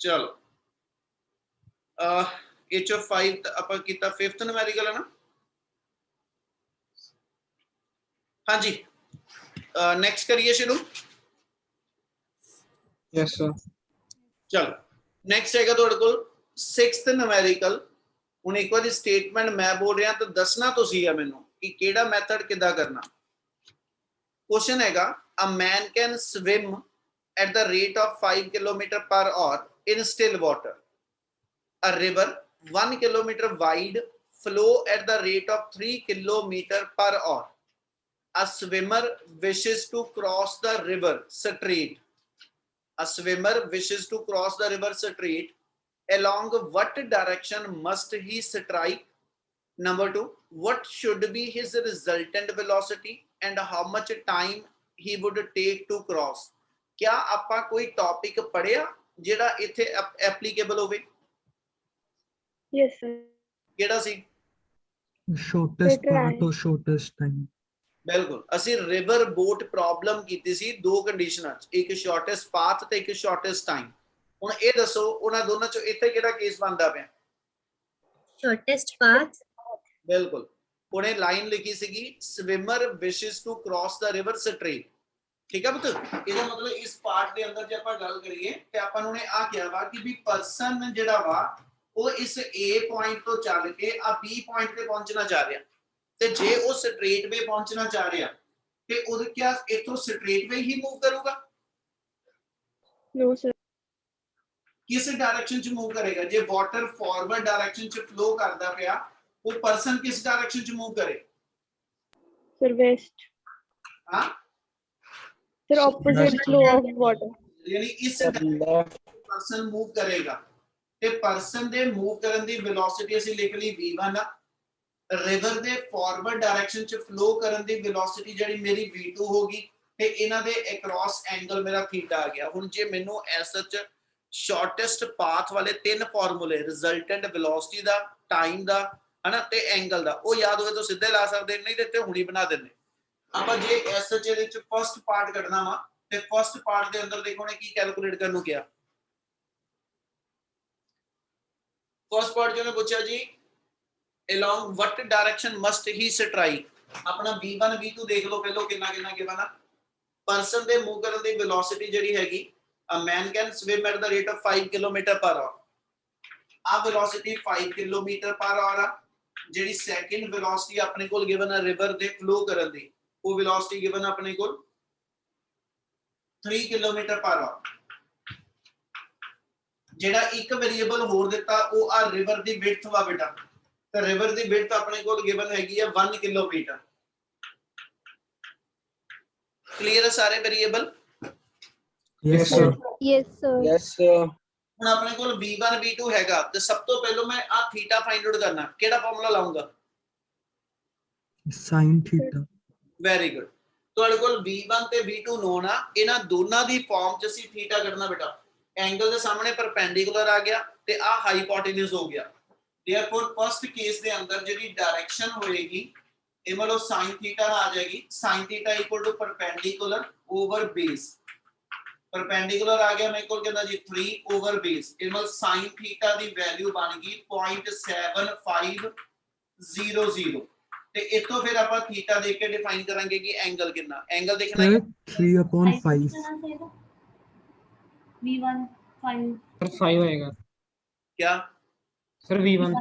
ਚਲੋ h of 5 ਆਪਾਂ ਕੀਤਾ 5th ਨੂਮੈਰੀਕਲ ਹੈ ਨਾ। ਹਾਂਜੀ ਨੈਕਸਟ ਕਰੀਏ ਸ਼ੁਰੂ। Yes, sir. ਚਲੋ ਨੈਕਸਟ ਹੈਗਾ ਤੁਹਾਡੇ ਕੋਲ 6th ਨੂਮੈਰੀਕਲ। ਹੁਣ ਇੱਕ ਵਾਰੀ ਸਟੇਟਮੈਂਟ ਮੈਂ ਬੋਲ ਰਿਹਾ ਤਾਂ ਦੱਸਣਾ ਤੁਸੀਂ ਆ ਮੈਨੂੰ ਕਿ ਕਿਹੜਾ ਮੈਥਡ ਕਿੱਦਾਂ ਕਰਨਾ। ਕੁਐਸਚਨ ਹੈਗਾ a man can swim at the rate of 5 km per hour in still water. A river 1 km wide flow at the rate of 3 km per hour. A swimmer wishes to cross the river straight. A swimmer wishes to cross the river straight. Along what direction must he strike? Number 2, what should be his resultant velocity and how much time he would take to cross? क्या ਆਪਾਂ ਕੋਈ topic ਪੜਿਆ ਜਿਹੜਾ ਇੱਥੇ applicable ਹੋਵੇ? Yes sir. ਕਿਹੜਾ ਸੀ? Shortest path or shortest time. ਬਿਲਕੁਲ ਅਸੀਂ ਰਿਵਰ ਬੋਟ ਪ੍ਰੋਬਲਮ ਕੀਤੀ ਸੀ ਦੋ ਕੰਡੀਸ਼ਨਾਂ ਚ, ਇੱਕ ਸ਼ਾਰਟੈਸਟ ਪਾਥ ਤੇ ਇੱਕ ਸ਼ਾਰਟੈਸਟ ਟਾਈਮ। ਹੁਣ ਇਹ ਦੱਸੋ ਉਹਨਾਂ ਦੋਨਾਂ ਚੋਂ ਇੱਥੇ ਕਿਹੜਾ ਕੇਸ ਬਣਦਾ ਪਿਆ? shortest path, ਬਿਲकुल ਉਹਨੇ ਲਾਈਨ ਲਿਖੀ ਸੀਗੀ swimmer wishes to cross the river straight. ਠੀਕ ਹੈ ਪੁੱਤ, ਇਹਦਾ ਮਤਲਬ ਇਸ ਪਾਰਟ ਦੇ ਅੰਦਰ ਜੇ ਆਪਾਂ ਗੱਲ ਕਰੀਏ ਤੇ ਆਪਾਂ ਨੂੰ ਨੇ ਆ ਕਿਹਾ ਵਾ ਕਿ ਵੀ ਪਰਸਨ ਜਿਹੜਾ ਵਾ ਉਹ ਇਸ A ਪੁਆਇੰਟ ਤੋਂ ਚੱਲ ਕੇ ਆ B ਪੁਆਇੰਟ ਤੇ ਪਹੁੰਚਣਾ ਚਾਹ ਰਿਹਾ, ਤੇ ਜੇ ਉਹ ਸਟ੍ਰੇਟ ਵੇ ਪਹੁੰਚਣਾ ਚਾਹ ਰਿਹਾ ਤੇ ਉਹਦੇ ਕਿਆ ਇਥੋਂ ਸਟ੍ਰੇਟ ਵੇ ਹੀ ਮੂਵ ਕਰੂਗਾ? No sir. किस डायरेक्शन च मूव करेगा? जे वाटर फॉरवर्ड डायरेक्शन च फ्लो करदा पिया वो पर्सन किस डायरेक्शन च मूव करे? Sir west. हां sir opposite flow of water. यानी इस left, पर्सन मूव करेगा ते पर्सन दे मूव करन दी वेलोसिटी ਅਸੀਂ ਲਿਖ ਲਈ v1 ਆ। रिवर दे फॉरवर्ड डायरेक्शन च फ्लो करन दी वेलोसिटी ਜਿਹੜੀ ਮੇਰੀ v2 ਹੋਗੀ ਤੇ ਇਹਨਾਂ ਦੇ ਅਕ੍ਰੋਸ ਐਂਗਲ ਮੇਰਾ ਥੀਟਾ ਆ ਗਿਆ। ਹੁਣ ਜੇ ਮੈਨੂੰ ਐਸ ਸੱਚ ਸ਼ਾਰਟੈਸਟ ਪਾਥ ਵਾਲੇ ਤਿੰਨ ਫਾਰਮੂਲੇ ਰਿਜ਼ਲਟੈਂਟ ਵੈਲੋਸਿਟੀ ਦਾ, ਟਾਈਮ ਦਾ, ਹਨਾ ਤੇ ਐਂਗਲ ਦਾ, ਉਹ ਯਾਦ ਹੋਵੇ ਤਾਂ ਸਿੱਧੇ ਲਾ ਸਕਦੇ, ਨਹੀਂ ਦਿੱਤੇ ਹੁਣੀ ਬਣਾ ਦਿੰਦੇ ਆਪਾਂ। ਜੇ ਐਸ ਸੱਚ ਇਹਦੇ ਵਿੱਚ ਫਸਟ ਪਾਰਟ ਕੱਢਣਾ ਵਾ ਤੇ ਫਸਟ ਪਾਰਟ ਦੇ ਅੰਦਰ ਦੇਖੋ ਨੇ ਕੀ ਕੈਲਕੂਲੇਟ ਕਰਨ ਨੂੰ ਕਿਹਾ। ਫਸਟ ਪਾਰਟ ਜਿਹਨੇ ਪੁੱਛਿਆ ਜੀ along what direction must he strike? ਆਪਣਾ v1 v2 ਦੇਖ ਲਓ ਪਹਿਲਾਂ ਕਿੰਨਾ ਕਿੰਨਾ ਗਿਵਨ ਆ। ਪਰਸਨ ਦੇ ਮੂਵ ਕਰਨ ਦੀ ਵੈਲੋਸਿਟੀ ਜਿਹੜੀ ਹੈਗੀ a man can swim at the rate of 5 km per hour। ਆ ਵੈਲੋਸਿਟੀ 5 km per hour ਆ। ਜਿਹੜੀ ਸੈਕਿੰਡ ਵੈਲੋਸਿਟੀ ਆਪਣੇ ਕੋਲ ਗਿਵਨ ਆ ਰਿਵਰ ਦੇ ਫਲੋ ਕਰਨ ਦੀ, ਉਹ ਵੈਲੋਸਿਟੀ ਗਿਵਨ ਆਪਣੇ ਕੋਲ 3 km per hour। ਜਿਹੜਾ ਇੱਕ ਵੇਰੀਏਬਲ ਹੋਰ ਦਿੱਤਾ ਉਹ ਆ ਰਿਵਰ ਦੀ ਵਿਡਥ ਵਾ ਬੇਟਾ, ਤੇ ਰਿਵਰ ਦੀ ਵਿਡਥ ਆਪਣੇ ਕੋਲ ਗਿਵਨ ਹੈਗੀ ਆ 1 ਕਿਲੋਮੀਟਰ। ਕਲੀਅਰ ਹੈ ਸਾਰੇ variable? yes sir Yes, sir. yes sir, ਹੁਣ ਆਪਣੇ ਕੋਲ v1 v2 ਹੈਗਾ ਤੇ ਸਭ ਤੋਂ ਪਹਿਲਾਂ ਮੈਂ ਆ ਥੀਟਾ ਫਾਈਂਡ ਆਊਟ ਕਰਨਾ, ਕਿਹੜਾ ਫਾਰਮੂਲਾ ਲਾਉਂਗਾ? sin theta very good. ਤੁਹਾਡੇ ਕੋਲ v1 ਤੇ v2 ਨੋਨ ਆ, ਇਹਨਾਂ ਦੋਨਾਂ ਦੀ ਫਾਰਮ ਚ ਅਸੀਂ ਥੀਟਾ ਕੱਢਣਾ ਬੇਟਾ। ਐਂਗਲ ਦੇ ਸਾਹਮਣੇ ਪਰਪੈਂਡੀਕੂਲਰ ਆ ਗਿਆ ਤੇ ਆ ਹਾਈਪੋਟੇਨਸ ਹੋ ਗਿਆ। ਦੇਅਰਫੋਰ ਫਸਟ ਕੇਸ ਦੇ ਅੰਦਰ ਜਿਹੜੀ ਡਾਇਰੈਕਸ਼ਨ ਹੋਏਗੀ ਇਹ ਮਤਲਬ sin ਥੀਟਾ ਆ ਜਾਏਗੀ। sin theta equal to perpendicular over base. Perpendicular आ गया मेरे को कहना जी 3 ओवर बेस, ਇਹ ਮਤਲਬ sin थीटा ਦੀ ਵੈਲਿਊ ਬਣ ਗਈ 0.7500 ਤੇ ਇਤੋਂ ਫਿਰ ਆਪਾਂ ਥੀਟਾ ਦੇਖ ਕੇ ਡਿਫਾਈਨ ਕਰਾਂਗੇ ਕਿ ਐਂਗਲ ਕਿੰਨਾ। ਐਂਗਲ ਦੇਖਣਾ sir 3/5 v1 5 sir 5 होएगा क्या sir v1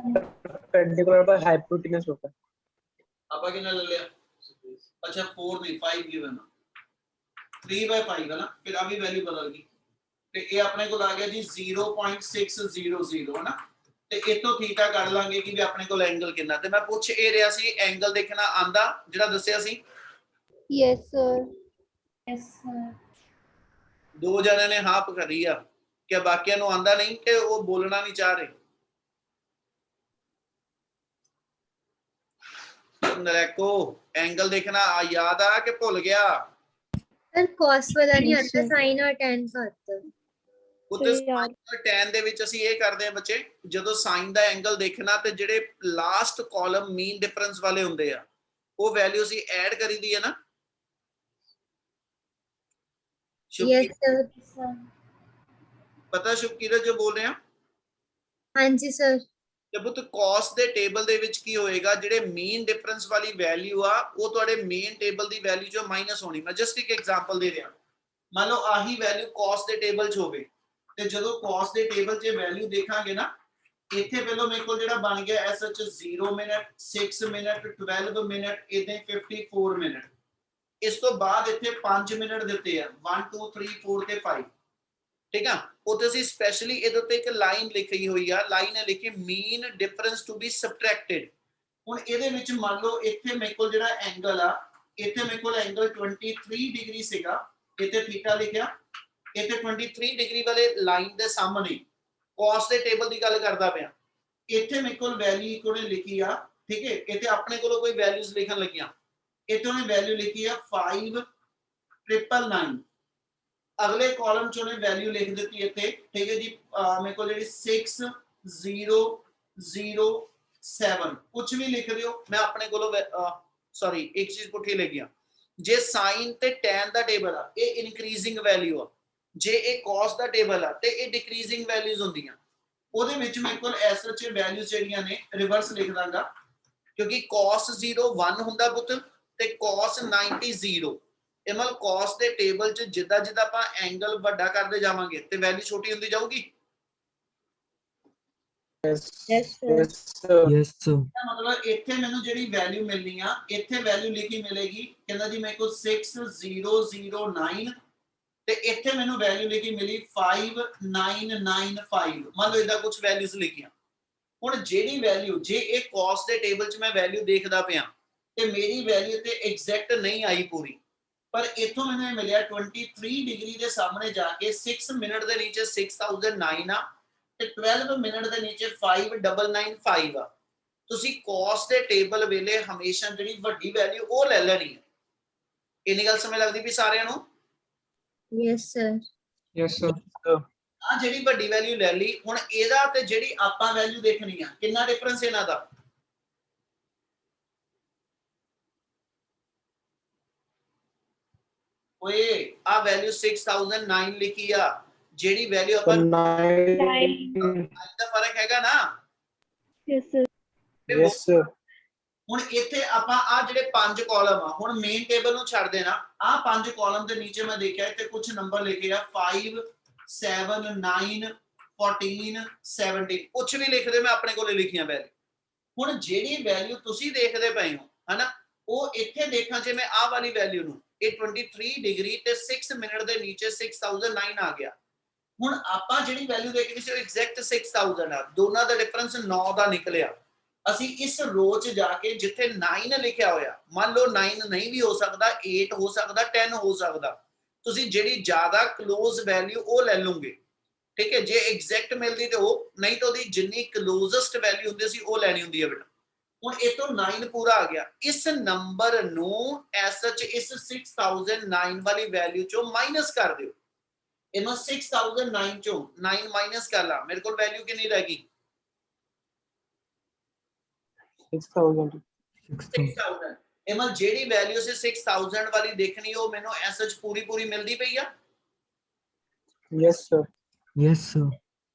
perpendicular पर hypotenuse होता है। ਆਪਾਂ ਕਿੰਨਾ ਲੈ ਲਿਆ? ਅੱਛਾ 4 ਨਹੀਂ 5 ਗਿਵਨ 3/5 है ना, फिर अभी वैल्यू बदल गई ਤੇ ਇਹ ਆਪਣੇ ਕੋਲ ਆ ਗਿਆ ਜੀ 0.600 है ना। ਤੇ ਇਤੋਂ ਥੀਟਾ ਕੱਢ ਲਾਂਗੇ ਕਿ ਵੀ ਆਪਣੇ ਕੋਲ ਐਂਗਲ ਕਿੰਨਾ। ਤੇ ਮੈਂ ਪੁੱਛ ਇਹ ਰਿਹਾ ਸੀ ਐਂਗਲ ਦੇਖਣਾ ਆਂਦਾ ਜਿਹੜਾ ਦੱਸਿਆ ਸੀ? Yes, sir. yes sir ਦੋ ਜਣਿਆਂ ਨੇ ਹਾਂ ਕਰੀ ਆ ਕਿ ਬਾਕੀਆਂ ਨੂੰ ਆਂਦਾ ਨਹੀਂ ਕਿ ਉਹ ਬੋਲਣਾ ਨਹੀਂ ਚਾਹ ਰਹੇ? ਨਰੇਕੋ ਐਂਗਲ ਦੇਖਣਾ ਯਾਦ ਆ ਕਿ ਭੁੱਲ ਗਿਆ? sir cos वाला नहीं Yes, आता, sir. sin और tan का आता है। ਉੱਤੇ ਸਹੀ ਯਾਦ। tan ਦੇ ਵਿੱਚ ਅਸੀਂ ਇਹ ਕਰਦੇ ਆ ਬੱਚੇ, ਜਦੋਂ sin ਦਾ ਐਂਗਲ ਦੇਖਣਾ ਤੇ ਜਿਹੜੇ ਲਾਸਟ ਕਾਲਮ ਮੀਨ ਡਿਫਰੈਂਸ ਵਾਲੇ ਹੁੰਦੇ ਆ ਉਹ ਵੈਲਿਊ ਅਸੀਂ ਐਡ ਕਰੀਦੀ ਹੈ ਨਾ। yes sir ਪਤਾ ਸ਼ੁਭਕੀਰਤ ਜੋ ਬੋਲ ਰਹੇ ਆ? हाँ जी sir ਤੇ ਪੁੱਤ cos ਦੇ ਟੇਬਲ ਦੇ ਵਿੱਚ ਕੀ ਹੋਏਗਾ, ਜਿਹੜੇ ਮੀਨ ਡਿਫਰੈਂਸ ਵਾਲੀ ਵੈਲਿਊ ਆ ਉਹ ਤੁਹਾਡੇ ਮੇਨ ਟੇਬਲ ਦੀ ਵੈਲਿਊ ਚੋਂ ਮਾਈਨਸ ਹੋਣੀ। ਮੈਂ ਜਸਟ ਇੱਕ ਐਗਜ਼ਾਮਪਲ ਦੇ ਰਿਹਾ, ਮੰਨ ਲਓ ਆਹੀ ਵੈਲਿਊ cos ਦੇ ਟੇਬਲ 'ਚ ਹੋਵੇ ਤੇ ਜਦੋਂ cos ਦੇ ਟੇਬਲ 'ਚ ਵੈਲਿਊ ਦੇਖਾਂਗੇ ਨਾ, ਇੱਥੇ ਪਹਿਲਾਂ ਮੇਰੇ ਕੋਲ ਜਿਹੜਾ ਬਣ ਗਿਆ S H 0 minute 6 minute 12 minute ਇਦਾਂ 54 ਮਿੰਟ। ਇਸ ਤੋਂ ਬਾਅਦ ਇੱਥੇ 5 ਮਿੰਟ ਦਿੱਤੇ ਆ 1 2 3 4 ਤੇ 5। ਠੀਕ ਆ, ਉੱਥੇ ਅਸੀਂ ਸਪੈਸ਼ਲੀ ਇਹਦੇ ਉੱਤੇ ਇੱਕ ਲਾਈਨ ਲਿਖੀ ਹੋਈ ਆ, ਲਾਈਨ ਹੈ ਲਿਖੀ ਮੀਨ ਡਿਫਰੈਂਸ ਟੂ ਬੀ ਸਬਟ੍ਰੈਕਟਡ। ਹੁਣ ਇਹਦੇ ਵਿੱਚ ਮੰਨ ਲਓ ਇੱਥੇ ਮੇਰੇ ਕੋਲ ਜਿਹੜਾ ਐਂਗਲ ਆ, ਇੱਥੇ ਮੇਰੇ ਕੋਲ ਐਂਗਲ 23 ਡਿਗਰੀ ਸੀਗਾ, ਇੱਥੇ ਥੀਟਾ ਲਿਖਿਆ, ਇੱਥੇ 23 ਡਿਗਰੀ ਵਾਲੇ ਲਾਈਨ ਦੇ ਸਾਹਮਣੇ cos ਦੇ ਟੇਬਲ ਦੀ ਗੱਲ ਕਰਦਾ ਪਿਆ। ਇੱਥੇ ਮੇਰੇ ਕੋਲ ਵੈਲਿਊ ਇੱਕ ਉਹਨੇ ਲਿਖੀ ਆ, ਠੀਕ ਹੈ, ਇੱਥੇ ਆਪਣੇ ਕੋਲੋਂ ਕੋਈ ਵੈਲਿਊਜ਼ ਲਿਖਣ ਲੱਗੀਆਂ, ਇੱਥੇ ਉਹਨੇ ਵੈਲਿਊ ਲਿਖੀ ਆ 5999। अगले कॉलम च उन्हें वैल्यू लिख दी इत्थे, ठीक है जी, मेरे को जेडी 6007 कुछ भी लिख रहे हो, मैं अपने कोलों सॉरी एक चीज पुठी ले गया जे साइन ते टैन दा टेबल आ ये इंक्रीजिंग वैल्यू आ, जे ये कॉस दा टेबल आ ते ये डिक्रीजिंग वैल्यूज होंदियां। ਉਹਦੇ ਵਿੱਚ ਮੇਰੇ ਕੋਲ ਐਸਐਚ ਵੈਲਿਊਜ਼ ਜਿਹੜੀਆਂ ਨੇ ਰਿਵਰਸ ਲਿਖ ਦਾਂਗਾ ਕਿਉਂਕਿ cos 0 1 ਹੁੰਦਾ ਪੁੱਤ ਤੇ cos 90 0। ਇਹ ਮਤਲਬ cos ਦੇ ਟੇਬਲ 'ਚ ਜਿੱਦਾਂ ਜਿੱਦਾਂ ਆਪਾਂ ਐਂਗਲ ਵੱਡਾ ਕਰਦੇ ਜਾਵਾਂਗੇ ਤੇ ਵੈਲਿਊ ਛੋਟੀ ਹੁੰਦੀ ਜਾਊਗੀ। Yes, Yes, sir. yes, sir. Yes, sir. ਇਹਦਾ ਮਤਲਬ ਇੱਥੇ ਮੈਨੂੰ ਜਿਹੜੀ ਵੈਲਿਊ ਮਿਲਣੀ ਆ ਇੱਥੇ ਵੈਲਿਊ ਲਿਖੀ ਮਿਲੇਗੀ ਕਹਿੰਦਾ ਜੀ ਮੇਰੇ ਕੋਲ 6009 ਤੇ ਇੱਥੇ ਮੈਨੂੰ ਵੈਲਿਊ ਲਿਖੀ ਮਿਲੀ 5995। ਮੰਨ ਲਓ ਇਹਦਾ ਕੁਝ ਵੈਲਿਊਜ਼ ਲਿਖੀਆਂ। ਹੁਣ ਜਿਹੜੀ ਵੈਲਿਊ ਜੇ ਇਹ cos ਦੇ ਟੇਬਲ 'ਚ ਮੈਂ ਵੈਲਿਊ ਦੇਖਦਾ ਪਿਆ ਤੇ ਮੇਰੀ ਵੈਲਿਊ ਤੇ ਐਗਜ਼ੈਕਟ ਨਹੀਂ ਆਈ ਪੂਰੀ, ਪਰ ਇੱਥੋਂ ਮੈਨੂੰ ਇਹ ਮਿਲਿਆ 23 ਡਿਗਰੀ ਦੇ ਸਾਹਮਣੇ ਜਾ ਕੇ 6 ਮਿੰਟ ਦੇ ਨੀਚੇ 6009 ਆ ਤੇ 12 ਮਿੰਟ ਦੇ ਨੀਚੇ 5995 ਆ। ਤੁਸੀਂ cos ਦੇ ਟੇਬਲ ਵੇਲੇ ਹਮੇਸ਼ਾ ਜਿਹੜੀ ਵੱਡੀ ਵੈਲਿਊ ਉਹ ਲੈ ਲੈਣੀ ਹੈ। ਇੰਨੀ ਗੱਲ ਸਮਝ ਲੱਗਦੀ ਵੀ ਸਾਰਿਆਂ ਨੂੰ? Yes, sir. Yes, sir. ਆ ਜਿਹੜੀ ਵੱਡੀ ਵੈਲਿਊ ਲੈ ਲਈ। ਹੁਣ ਇਹਦਾ ਤੇ ਜਿਹੜੀ ਆਪਾਂ ਵੈਲਿਊ ਦੇਖਣੀ ਆ ਕਿੰਨਾ ਡਿਫਰੈਂਸ ਇਹਨਾਂ ਦਾ? ਓਏ ਆ ਵੈਲਿਊ 6009 ਲਿਖੀ ਆ, ਜਿਹੜੀ ਵੈਲਿਊ ਆਪਾਂ Nine. ਦਾ ਫਰਕ ਹੈਗਾ ਨਾ। Yes, sir. Yes, sir. ਹੁਣ ਇੱਥੇ ਆਪਾਂ ਆ ਜਿਹੜੇ ਪੰਜ ਕਾਲਮ ਆ ਹੁਣ ਮੇਨ ਟੇਬਲ ਨੂੰ ਛੱਡ ਦੇਣਾ। ਆ ਪੰਜ ਕਾਲਮ ਦੇ ਨੀਚੇ ਮੈਂ ਦੇਖਿਆ ਇੱਥੇ ਕੁਝ ਨੰਬਰ ਲਿਖੇ ਆ 5 7 9 14 17 ਕੁਝ ਵੀ ਲਿਖਦੇ ਮੈਂ ਆਪਣੇ ਕੋਲੇ ਲਿਖੀਆਂ ਵੈਲਿਊ। ਹੁਣ ਜਿਹੜੀ ਵੈਲਿਊ ਤੁਸੀਂ ਦੇਖਦੇ ਪਏ ਹੋ ਹਨਾ ਉਹ ਇੱਥੇ ਦੇਖਾਂ ਜੇ ਮੈਂ ਆ ਵਾਲੀ ਵੈਲਿਊ ਨੂੰ ਇਹ 23 ਡਿਗਰੀ ਤੇ 6 ਮਿੰਟ ਦੇ ਨੀਚੇ 6009 ਆ ਗਿਆ। ਹੁਣ ਆਪਾਂ ਜਿਹੜੀ ਵੈਲਿਊ ਦੇਖਣੀ ਸੀ ਉਹ ਐਗਜ਼ੈਕਟ 6000 ਆ, ਦੋਨਾਂ ਦਾ ਡਿਫਰੈਂਸ 9 ਦਾ ਨਿਕਲਿਆ। ਅਸੀਂ ਇਸ ਰੋ 'ਚ ਜਾ ਕੇ ਜਿੱਥੇ 9 ਲਿਖਿਆ ਹੋਇਆ ਮੰਨ ਲਓ 9 ਨਹੀਂ ਵੀ ਹੋ ਸਕਦਾ 8 ਹੋ ਸਕਦਾ 10 ਹੋ ਸਕਦਾ, ਤੁਸੀਂ ਜਿਹੜੀ ਜ਼ਿਆਦਾ ক্লোਜ਼ ਵੈਲਿਊ ਉਹ ਲੈ ਲਓਗੇ। ਠੀਕ ਹੈ, ਜੇ ਐਗਜ਼ੈਕਟ ਮਿਲਦੀ ਤੇ ਉਹ, ਨਹੀਂ ਤਾਂ ਉਹਦੀ ਜਿੰਨੀ ক্লোਜ਼ੈਸਟ ਵੈਲਿਊ ਹੁੰਦੀ ਸੀ ਉਹ ਲੈਣੀ ਹੁੰਦੀ ਹੈ ਬੇਟਾ। ਹੁਣ ਇਹ ਤੋਂ 9 ਪੂਰਾ ਆ ਗਿਆ। ਇਸ ਨੰਬਰ ਨੂੰ ਐਸ ਸੱਚ ਇਸ 6009 ਵਾਲੀ ਵੈਲਿਊ ਚੋਂ ਮਾਈਨਸ ਕਰ ਦਿਓ। ਇਹਨੂੰ 6009 ਚੋਂ 9 ਮਾਈਨਸ ਕਰ ਲਾ, ਮੇਰੇ ਕੋਲ ਵੈਲਿਊ ਕਿੰਨੀ ਰਹਿ ਗਈ? 6000. 6000। ਇਹ ਜਿਹੜੀ ਵੈਲਿਊ ਸੀ 6000 ਵਾਲੀ ਦੇਖਣੀ ਉਹ ਮੈਨੂੰ ਐਸ ਸੱਚ ਪੂਰੀ ਮਿਲਦੀ ਪਈ ਆ। Yes, sir. Yes, sir.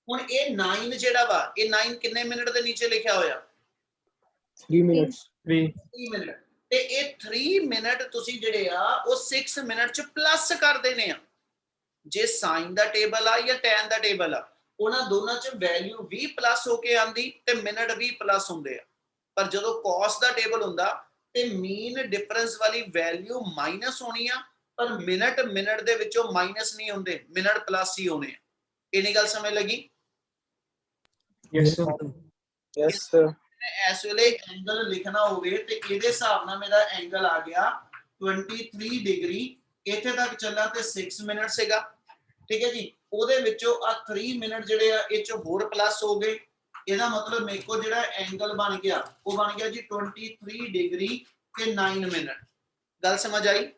ਹੁਣ ਇਹ 9 ਜਿਹੜਾ ਵਾ ਇਹ 9 ਕਿੰਨੇ ਮਿੰਟ ਦੇ ਨੀਚੇ ਲਿਖਿਆ ਹੋਇਆ? 3 minutes. 3. 3 ਮਿੰਟ। ਤੇ ਇਹ 3 ਮਿੰਟ ਤੁਸੀਂ ਜਿਹੜੇ ਆ ਉਹ 6 ਮਿੰਟ ਚ ਪਲੱਸ ਕਰ ਦੇਣੇ ਆ। ਜੇ ਸਾਈਨ ਦਾ ਟੇਬਲ ਆ ਜਾਂ ਟੈਨ ਦਾ ਟੇਬਲ ਆ ਉਹਨਾਂ ਦੋਨਾਂ ਚ ਵੈਲਿਊ 20 ਪਲੱਸ ਹੋ ਕੇ ਆਂਦੀ ਤੇ ਮਿੰਟ 20 ਪਲੱਸ ਹੁੰਦੇ ਆ। ਪਰ ਜਦੋਂ cos ਦਾ ਟੇਬਲ ਹੁੰਦਾ ਤੇ ਮੀਨ ਡਿਫਰੈਂਸ ਵਾਲੀ ਵੈਲਿਊ ਮਾਈਨਸ ਹੋਣੀ ਆ, ਪਰ ਮਿੰਟ ਦੇ ਵਿੱਚੋਂ ਮਾਈਨਸ ਨਹੀਂ ਹੁੰਦੇ, ਮਿੰਟ ਪਲੱਸ ਹੀ ਹੋਣੇ ਆ। ਇੰਨੀ ਗੱਲ ਸਮਝ ਲੱਗੀ? Yes, sir. Yes, sir. ਇਸ ਵੇਲੇ ਐਂਗਲ ਲਿਖਣਾ ਹੋਵੇ ਤੇ ਇਹਦੇ ਹਿਸਾਬ ਨਾਲ ਮੇਰਾ ਐਂਗਲ ਆ ਗਿਆ 23 ਡਿਗਰੀ। ਇੱਥੇ ਤੱਕ ਚੱਲਾ ਤੇ 6 ਮਿੰਟ ਸੀਗਾ। ਠੀਕ ਹੈ ਜੀ, ਉਹਦੇ ਵਿੱਚੋਂ ਆ 3 ਮਿੰਟ ਜਿਹੜੇ ਆ ਇਹ ਚ ਹੋਰ ਪਲੱਸ ਹੋ ਗਏ। ਇਹਦਾ ਮਤਲਬ ਮੇਰੇ ਕੋਲ ਜਿਹੜਾ ਐਂਗਲ ਬਣ ਗਿਆ ਉਹ ਬਣ ਗਿਆ ਜੀ 23 ਡਿਗਰੀ ਤੇ 9 ਮਿੰਟ। ਗੱਲ ਸਮਝ ਆਈ?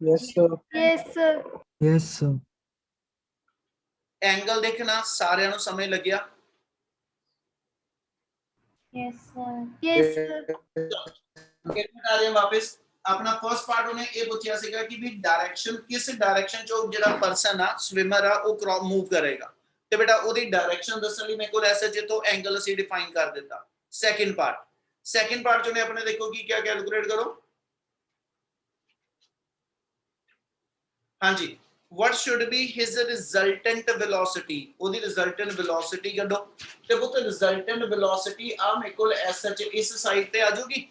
Yes, sir. Yes, sir. Yes, sir. Angle ਦੇਖਣਾ ਸਾਰਿਆਂ ਨੂੰ ਸਮਝ ਲੱਗਿਆ? Yes, sir. Yes, sir. ਫਿਰ ਬਤਾ ਰਹੇ ਵਾਪਸ ਆਪਣਾ ਫਰਸਟ ਪਾਰਟ ਉਹਨੇ ਇਹ ਪੁੱਛਿਆ ਸੀਗਾ ਕਿ ਵੀ ਡਾਇਰੈਕਸ਼ਨ ਕਿਸ ਡਾਇਰੈਕਸ਼ਨ ਚੋਂ ਜਿਹੜਾ ਪਰਸਨ ਆ ਸਵਿਮਰ ਆ ਉਹ ਕ੍ਰੌਪ ਮੂਵ ਕਰੇਗਾ। ਤੇ ਬੇਟਾ ਉਹਦੀ ਡਾਇਰੈਕਸ਼ਨ ਦੱਸਣ ਲਈ ਮੇਰੇ ਕੋਲ ਐਸਾ ਜੇ ਤੋਂ ਐਂਗਲ ਅਸੀਂ ਡਿਫਾਈਨ ਕਰ ਦਿੱਤਾ। ਸੈਕਿੰਡ ਪਾਰਟ ਚੋਂ ਨੇ ਆਪਣੇ ਦੇਖੋ ਕੀ ਕਿਆ ਕੈਲਕੂਲੇਟ ਕਰੋ। ਹਾਂਜੀ, what should be his resultant velocity? ਉਹਦੀ resultant velocity ਕੱਢੋ ਤੇ ਪੁੱਤ resultant velocity ਆ ਮੇਰੇ ਕੋਲ ਐਸ ਐਚ ਇਸ ਸਾਈਡ ਤੇ ਆ ਜਾਊਗੀ।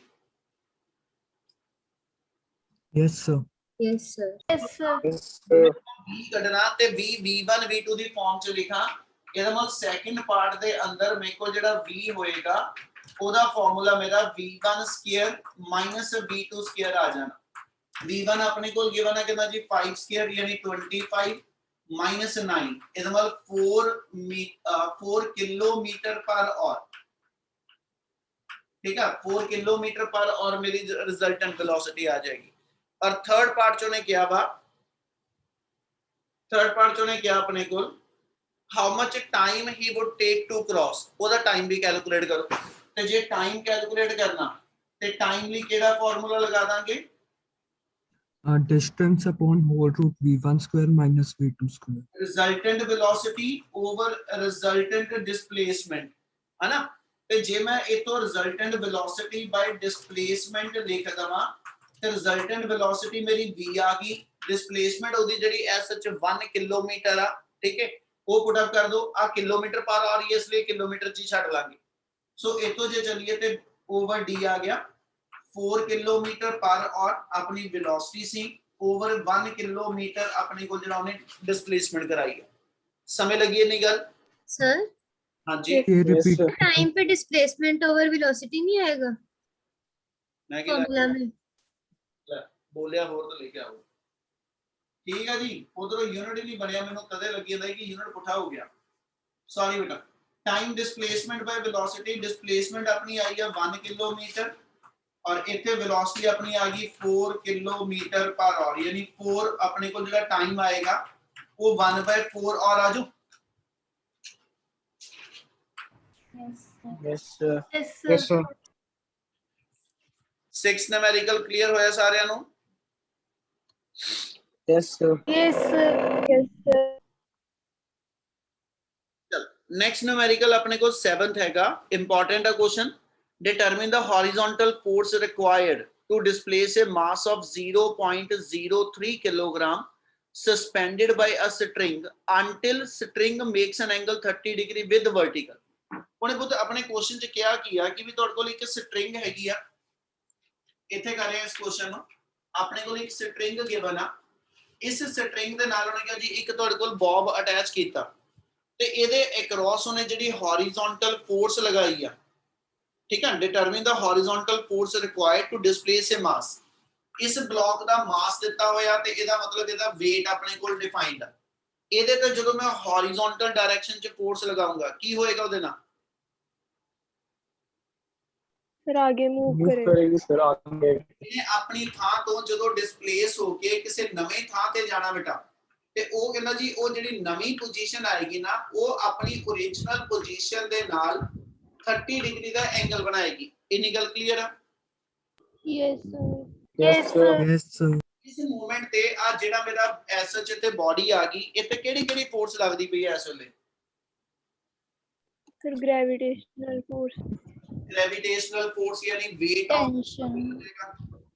Yes, sir. Yes, sir. Yes, sir. Yes, sir. v ਕੱਢਣਾ ਤੇ v v1 v2 ਦੀ ਫਾਰਮ ਚ ਲਿਖਾਂ। ਇਹਦਾ ਮਤਲਬ ਸੈਕਿੰਡ ਪਾਰਟ ਦੇ ਅੰਦਰ ਮੇਰੇ ਕੋਲ ਜਿਹੜਾ v ਹੋਏਗਾ ਉਹਦਾ ਫਾਰਮੂਲਾ ਮੇਰਾ v1 square minus v2 square ਆ ਜਾਣਾ। v1 ਆਪਣੇ ਕੋਲ ਗਿਵਨ ਹੈ ਕਿੰਨਾ ਜੀ 5 ਸਕੁਅਰ ਯਾਨੀ 25 ਮਾਈਨਸ 9 ਇਹਦਾ ਮਤਲਬ 4 ਕਿਲੋਮੀटर पर आवर। ठीक है, 4 किलोमीटर पर आवर मेरी रिजल्टेंट वेलोसिटी आ जाएगी। और थर्ड पार्ट चो ने क्या वा अपने को how much time he would take to cross ओदा टाइम भी कैलकुलेट करो। ते जे टाइम कैलकुलेट करना ते टाइम ਲਈ ਕਿਹੜਾ ਫਾਰਮੂਲਾ ਲਗਾ ਦਾਂਗੇ Distance upon whole root v1 square minus v2 square. resultant velocity over resultant displacement है ना ਤੇ ਜੇ ਮੈਂ ਇਤੋਂ resultant velocity by displacement ਲਿਖ ਦਵਾਂ ਤੇ resultant velocity ਮੇਰੀ v ਆ ਗਈ displacement ਉਹਦੀ ਜਿਹੜੀ ਐਸ 1 ਕਿਲੋਮੀਟਰ ਆ ਠੀਕ ਹੈ ਉਹ ਪੁੱਟ ਅਪ ਕਰ ਦੋ ਆ ਕਿਲੋਮੀਟਰ ਪਰ ਆ ਰਹੀ ਹੈ ਇਸ ਲਈ ਕਿਲੋਮੀਟਰ ਚ ਛੱਡ ਲਾਂਗੇ ਸੋ ਇਤੋਂ ਜੇ ਚੱਲੀਏ ਤੇ ਓਵਰ d ਆ ਗਿਆ 4 ਕਿਲੋਮੀਟਰ ਪਰ ਔਰ ਆਪਣੀ velocity ਸੀ ओवर 1 किलोमीटर अपने को जरा उन्हें डिस्प्लेसमेंट कराई है समय लगी है नहीं गल सर हाँ जी Repeat. टाइम पे डिस्प्लेसमेंट ओवर वेलोसिटी नहीं आएगा मैं क्या फॉर्मूला में बोलिया होर तो लेके आओ ठीक है जी उधरों यूनिट ही नहीं बनया मैंने कदे लगी है कि यूनिट पुठा हो गया सॉरी बेटा time displacement by velocity displacement अपनी आई है 1 किलोमीटर और इतने वेलोसिटी अपनी आ गई 4 किलोमीटर पर आवर यानी 4 अपने को जो टाइम आएगा वो 1/4 और आ जाओ Yes, sir. Yes Yes, sir. 6 numerical clear होया सारिਆਂ ਨੂੰ Yes, sir. Yes, sir. Yes, sir. चल नेक्स्ट न्यूमेरिकल अपने को 7th हैगा इंपॉर्टेंट है question determine the horizontal force required to displace a mass of 0.03 kilogram suspended by a string until string makes an angle 30 degree with vertical ਉਹਨੇ ਪੁੱਤ ਆਪਣੇ question ਚ ਕਿਹਾ ਕੀਆ ਕਿ ਵੀ ਤੁਹਾਡੇ ਕੋਲ ਇੱਕ ਸਟ੍ਰਿੰਗ ਹੈਗੀ ਆ ਇੱਥੇ ਕਰ ਰਹੇ ਹਾਂ ਇਸ ਕੁਐਸਚਨ ਨੂੰ ਆਪਣੇ ਕੋਲ ਇੱਕ ਸਟ੍ਰਿੰਗ ਗਿਵਨ ਆ ਇਸ ਸਟ੍ਰਿੰਗ ਦੇ ਨਾਲ ਉਹਨੇ ਕਿਹਾ ਜੀ ਇੱਕ ਤੁਹਾਡੇ ਕੋਲ ਬੌਬ ਅਟੈਚ ਕੀਤਾ ਤੇ ਇਹਦੇ ਅਕ੍ਰੋਸ ਉਹਨੇ ਜਿਹੜੀ ਹੌਰੀਜ਼ੌਂਟਲ ਫੋਰਸ ਲਗਾਈ ਆ ठीक है determine the horizontal force required to displace a mass इस ब्लॉक ਦਾ ਮਾਸ ਦਿੱਤਾ ਹੋਇਆ ਤੇ ਇਹਦਾ ਮਤਲਬ ਇਹਦਾ weight ਆਪਣੇ ਕੋਲ ਡਿਫਾਈਨਡ ਆ ਇਹਦੇ ਤੇ ਜਦੋਂ ਮੈਂ horizontal direction ਚ ਫੋਰਸ ਲਗਾਉਂਗਾ ਕੀ ਹੋਏਗਾ ਉਹਦੇ ਨਾਲ फिर आगे मूव Move करेगा करेगी sir आगे. ਇਹਨੇ ਆਪਣੀ ਥਾਂ ਤੋਂ ਜਦੋਂ ਡਿਸਪਲੇਸ ਹੋ ਕੇ ਕਿਸੇ ਨਵੀਂ ਥਾਂ ਤੇ ਜਾਣਾ ਬੇਟਾ ਤੇ ਉਹ ਕਹਿੰਦਾ ਜੀ ਉਹ ਜਿਹੜੀ ਨਵੀਂ ਪੋਜੀਸ਼ਨ ਆਏਗੀ ਨਾ ਉਹ ਆਪਣੀ origignal ਪੋਜੀਸ਼ਨ ਦੇ ਨਾਲ 30 डिग्री का एंगल बनाएगी इतनी गल क्लियर है Yes, sir. Yes, sir. Yes, sir. इस मोमेंट ते आ जेड़ा मेरा एसएच ते बॉडी आ गई इते केड़ी-केड़ी फोर्स लगदी पई है इस वेले फिर ग्रेविटेशनल फोर्स ग्रेविटेशनल फोर्स यानी weight of Tension.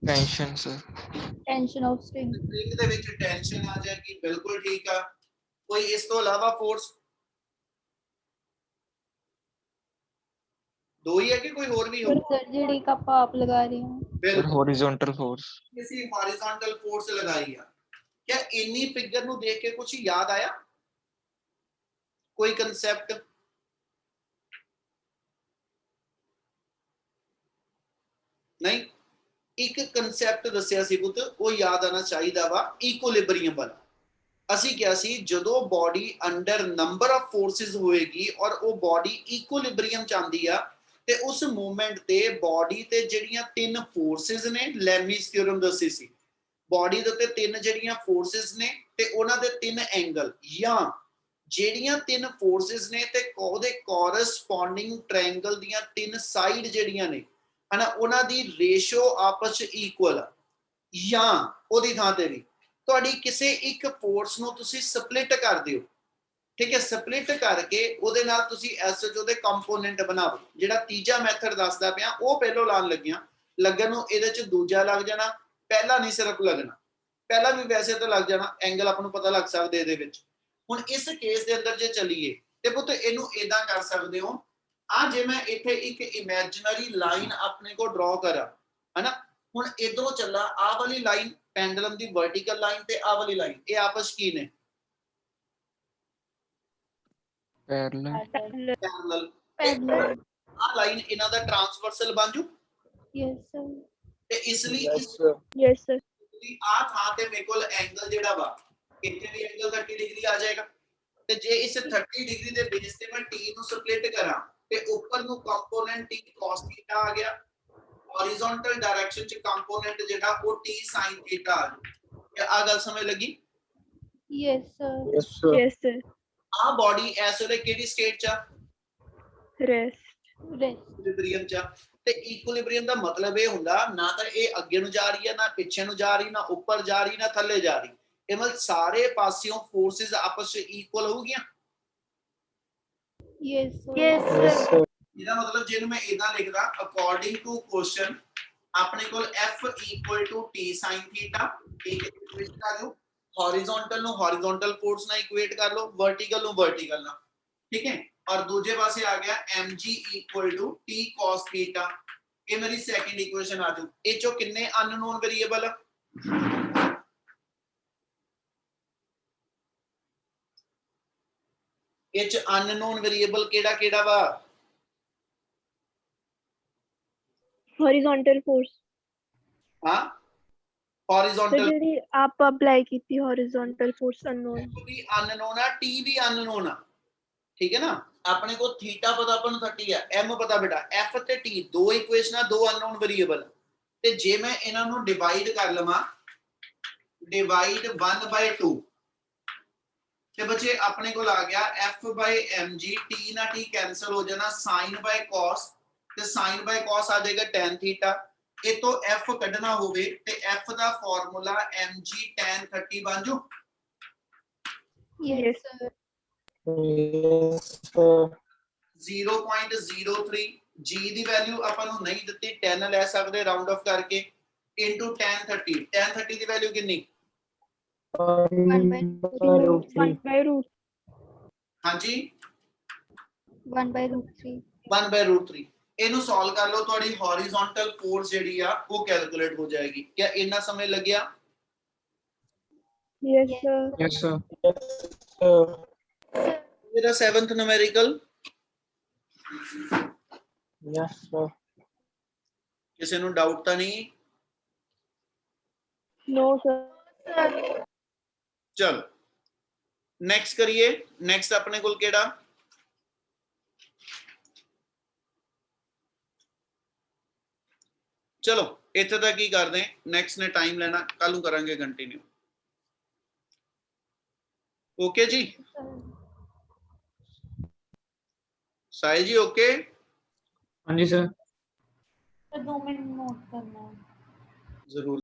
Tension sir Tension of string. String दे विच टेंशन आ जाएगी बिल्कुल ठीक है कोई इस तो अलावा फोर्स दो ही है कि कोई और भी हो फिर सर्जरी का पाप लगा रही हूँ. सर बिल्कुल हॉरिजॉन्टल फोर्स किसी हॉरिजॉन्टल फोर्स लगाई है क्या इन्नी फिगर नु देख के कुछ याद आया कोई कंसेप्ट नहीं एक कंसेप्ट दसिया सी पुत वो याद आना चाहिए वा इक्विलिब्रियम वाला ਅਸੀਂ ਕਿਹਾ ਸੀ ਜਦੋਂ body under number of forces ਹੋਏਗੀ ਔਰ ਉਹ ਬਾਡੀ ਇਕੁਇਲਿਬ੍ਰੀਅਮ ਚ ਆਂਦੀ ਆ ਤੇ ਉਸ ਮੂਵਮੈਂਟ ਤੇ ਬਾਡੀ ਤੇ ਜਿਹੜੀਆਂ ਤਿੰਨ ਫੋਰਸਸ ਨੇ ਲੈਮੀਜ਼ ਥਿਓਰਮ ਦੱਸੀ ਸੀ ਬਾਡੀ ਦੇ ਉੱਤੇ ਤਿੰਨ ਜਿਹੜੀਆਂ ਫੋਰਸਸ ਨੇ ਤੇ ਉਹਨਾਂ ਦੇ ਤਿੰਨ ਐਂਗਲ ਜਾਂ ਜਿਹੜੀਆਂ ਤਿੰਨ ਫੋਰਸਸ ਨੇ ਤੇ ਉਹਦੇ ਕੋਰਸਪੋਂਡਿੰਗ ਟ੍ਰਾਇੰਗਲ ਦੀਆਂ ਤਿੰਨ ਸਾਈਡ ਜਿਹੜੀਆਂ ਨੇ ਹਨਾ ਉਹਨਾਂ ਦੀ ਰੇਸ਼ੋ ਆਪਸ ਚ ਇਕੁਅਲ ਆ ਜਾਂ ਉਹਦੀ ਥਾਂ ਤੇ ਵੀ ਤੁਹਾਡੀ ਕਿਸੇ ਇੱਕ ਫੋਰਸ ਨੂੰ ਤੁਸੀਂ ਸਪਲਿਟ ਕਰ ਦਿਓ ਠੀਕ ਹੈ ਸਪਲਿਟ ਕਰਕੇ ਉਹਦੇ ਨਾਲ ਤੁਸੀਂ ਐਸਐਚਓ ਦੇ ਕੰਪੋਨੈਂਟ ਬਣਾਓ ਜਿਹੜਾ ਤੀਜਾ ਮੈਥਡ ਦੱਸਦਾ ਪਿਆ ਉਹ ਪਹਿਲਾਂ ਲਾਣ ਲੱਗਿਆ ਲੱਗਣ ਨੂੰ ਇਹਦੇ ਚ ਦੂਜਾ ਲੱਗ ਜਾਣਾ ਪਹਿਲਾ ਨਹੀਂ ਸਿਰਫ ਲੱਗਣਾ ਪਹਿਲਾ ਵੀ ਵੈਸੇ ਤਾਂ ਲੱਗ ਜਾਣਾ ਐਂਗਲ ਆਪਾਂ ਨੂੰ ਪਤਾ ਲੱਗ ਸਕਦਾ ਇਹਦੇ ਵਿੱਚ ਹੁਣ ਇਸ ਕੇਸ ਦੇ ਅੰਦਰ ਜੇ ਚੱਲੀਏ ਤੇ ਪੁੱਤ ਇਹਨੂੰ ਇਦਾਂ ਕਰ ਸਕਦੇ ਹੋ ਆ ਜੇ ਮੈਂ ਇੱਥੇ ਇੱਕ ਇਮੇਜਿਨਰੀ ਲਾਈਨ ਆਪਣੇ ਕੋ ਡਰਾ ਕਰਾਂ ਹਨਾ ਹੁਣ ਇਧਰੋਂ ਚੱਲਾ ਆ ਵਾਲੀ ਲਾਈਨ पेंडुलम दी वर्टिकल लाइन ते आ वाली लाइन ये आपस की ने पैरेलल पैरेलल Parallel. आ लाइन इना दा ट्रांसवर्सल बन जू Yes, sir. ते इसलिए Yes, sir. यस सर दी आ थां ते मेरे कोल एंगल जेड़ा वा इथे भी एंगल 30 डिग्री आ जाएगा ते जे इस 30 डिग्री दे बेस ते मैं t नु स्प्लिट करा ते ऊपर नु कंपोनेंट t cos थीटा आ गया हॉरिजॉन्टल डायरेक्शन च कंपोनेंट जेड़ा वो t sin थीटा आ जाए क्या आ गल समझ लगी Yes, sir. Yes, sir. Yes sir आ बॉडी ऐसे ले केडी स्टेट चा रेस्ट Rest. इक्विलिब्रियम चा ਤੇ ਇਕੁਇਲਿਬ੍ਰੀਅਮ ਦਾ ਮਤਲਬ ਇਹ ਹੁੰਦਾ ਨਾ ਤਾਂ ਇਹ ਅੱਗੇ ਨੂੰ ਜਾ ਰਹੀ ਹੈ, ਨਾ ਪਿੱਛੇ ਨੂੰ ਜਾ ਰਹੀ, ਨਾ ਉੱਪਰ ਜਾ ਰਹੀ, ਨਾ ਥੱਲੇ ਜਾ ਰਹੀ। ਇਹ ਮਤਲਬ ਸਾਰੇ ਪਾਸਿਓਂ ਫੋਰਸਿਸ ਆਪਸ ਵਿੱਚ ਇਕੁਅਲ ਹੋ ਗਈਆਂ। Yes, sir. Yes, Yes, sir. sir. ਇਹਦਾ ਮਤਲਬ ਜਿਹਨੂੰ ਮੈਂ ਇਦਾਂ ਲਿਖਦਾ, ਅਕੋਰਡਿੰਗ ਟੂ ਕੁਐਸਚਨ ਆਪਣੇ ਕੋਲ F = T sin θ, ਠੀਕ ਹੈ, ਇਕੁਏਸ਼ਨ ਆ ਜਾਓ। ਹੌਰੀਜ਼ੌਨਟਲ ਨੂੰ ਹੌਰੀਜ਼ੌਨਟਲ ਫੋਰਸ ਨਾਲ ਇਕੁਏਟ ਕਰ ਲਓ, ਵਰਟੀਕਲ ਨੂੰ ਵਰਟੀਕਲ ਨਾਲ, ਠੀਕ ਹੈ। ਔਰ ਦੂਜੇ ਪਾਸੇ ਆ ਗਿਆ mg = T cos θ। ਇਹ ਮੇਰੀ ਸੈਕੰਡ ਇਕੁਏਸ਼ਨ ਆ ਜਾਓ। ਇਹ ਚੋਂ ਕਿੰਨੇ ਅਨਨੋਨ ਵੇਰੀਏਬਲ ਆ? ਇਹ ਚ ਅਨਨੋਨ ਵੇਰੀਏਬਲ ਕਿਹੜਾ ਕਿਹੜਾ ਵਾ? horizontal force ਹਾਂ, ਤੇ ਹੌਰੀਜ਼ੌਨਟਲ ਜਿਹੜੀ ਆਪ ਅਪਲਾਈ ਕੀਤੀ horizontal force unknown ਵੀ ਅਨਨੋਨ ਆ, ਟੀ ਵੀ ਅਨਨੋਨ ਆ, ਠੀਕ ਹੈ ਨਾ। ਆਪਣੇ ਕੋਲ ਥੀਟਾ ਪਤਾ, ਆਪਾਂ ਨੂੰ 30 ਆ, m ਪਤਾ ਬੇਟਾ, f ਤੇ t ਦੋ ਇਕੁਏਸ਼ਨਾਂ, ਦੋ ਅਨਨੋਨ ਵੇਰੀਏਬਲ। ਤੇ ਜੇ ਮੈਂ ਇਹਨਾਂ ਨੂੰ ਡਿਵਾਈਡ ਕਰ ਲਵਾਂ, ਡਿਵਾਈਡ 1/2, ਤੇ ਬੱਚੇ ਆਪਣੇ ਕੋਲ ਆ ਗਿਆ f/mg, t ਨਾਲ t ਕੈਨਸਲ ਹੋ ਜਾਣਾ, sin by cos, ਤੇ sin by cos ਆ ਜਾਏਗਾ tan θ। ਇਹ ਤੋਂ f ਕੱਢਣਾ ਹੋਵੇ ਤੇ f ਦਾ ਫਾਰਮੂਲਾ mg tan 30 ਬਣ ਜੂ। Yes, sir. Yes, sir. 0.03 g ਦੀ ਵੈਲਿਊ ਆਪਾਂ ਨੂੰ ਨਹੀਂ ਦਿੱਤੀ, 10 ਲੈ ਸਕਦੇ ਰਾਉਂਡ ਆਫ ਕਰਕੇ, ਇਨਟੂ tan 30। tan 30 ਦੀ ਵੈਲਿਊ ਕਿੰਨੀ? 1 by √3. 1/√3 ਹਾਂਜੀ 1/√3. 1/√3। ਇਹਨੂੰ ਸੋਲਵ ਕਰ ਲਓ, ਤੁਹਾਡੀ ਹੌਰੀਜ਼ੌਨਟਲ ਫੋਰਸ ਜਿਹੜੀ ਆ ਉਹ ਕੈਲਕੂਲੇਟ ਹੋ ਜਾਏਗੀ। ਕਿਆ ਇੰਨਾ ਸਮੇਂ ਲੱਗਿਆ? yes sir Yes, sir. Yes, sir. ਇਹਦਾ 7th ਨੂਮੈਰੀਕਲ Yes, sir. ਕਿਸੇ ਨੂੰ ਡਾਊਟ ਤਾਂ ਨਹੀਂ? no sir ਚਲੋ ਨੈਕਸਟ ਕਰੀਏ। ਨੈਕਸਟ ਆਪਣੇ ਕੋਲ ਕਿਹੜਾ? ਚਲੋ ਇੱਥੇ ਤੱਕ ਹੀ ਕਰਦੇ ਹਾਂ, ਨੈਕਸਟ ਨੇ ਟਾਈਮ ਲੈਣਾ, ਕੱਲ ਨੂੰ ਕਰਾਂਗੇ ਕੰਟੀਨਿਊ। ਓਕੇ ਜੀ ਸਾਹਿਲ ਜੀ, ਓਕੇ। हाँ जी सर। सर 2 मिनट नोट करना है। ਜ਼ਰੂਰ।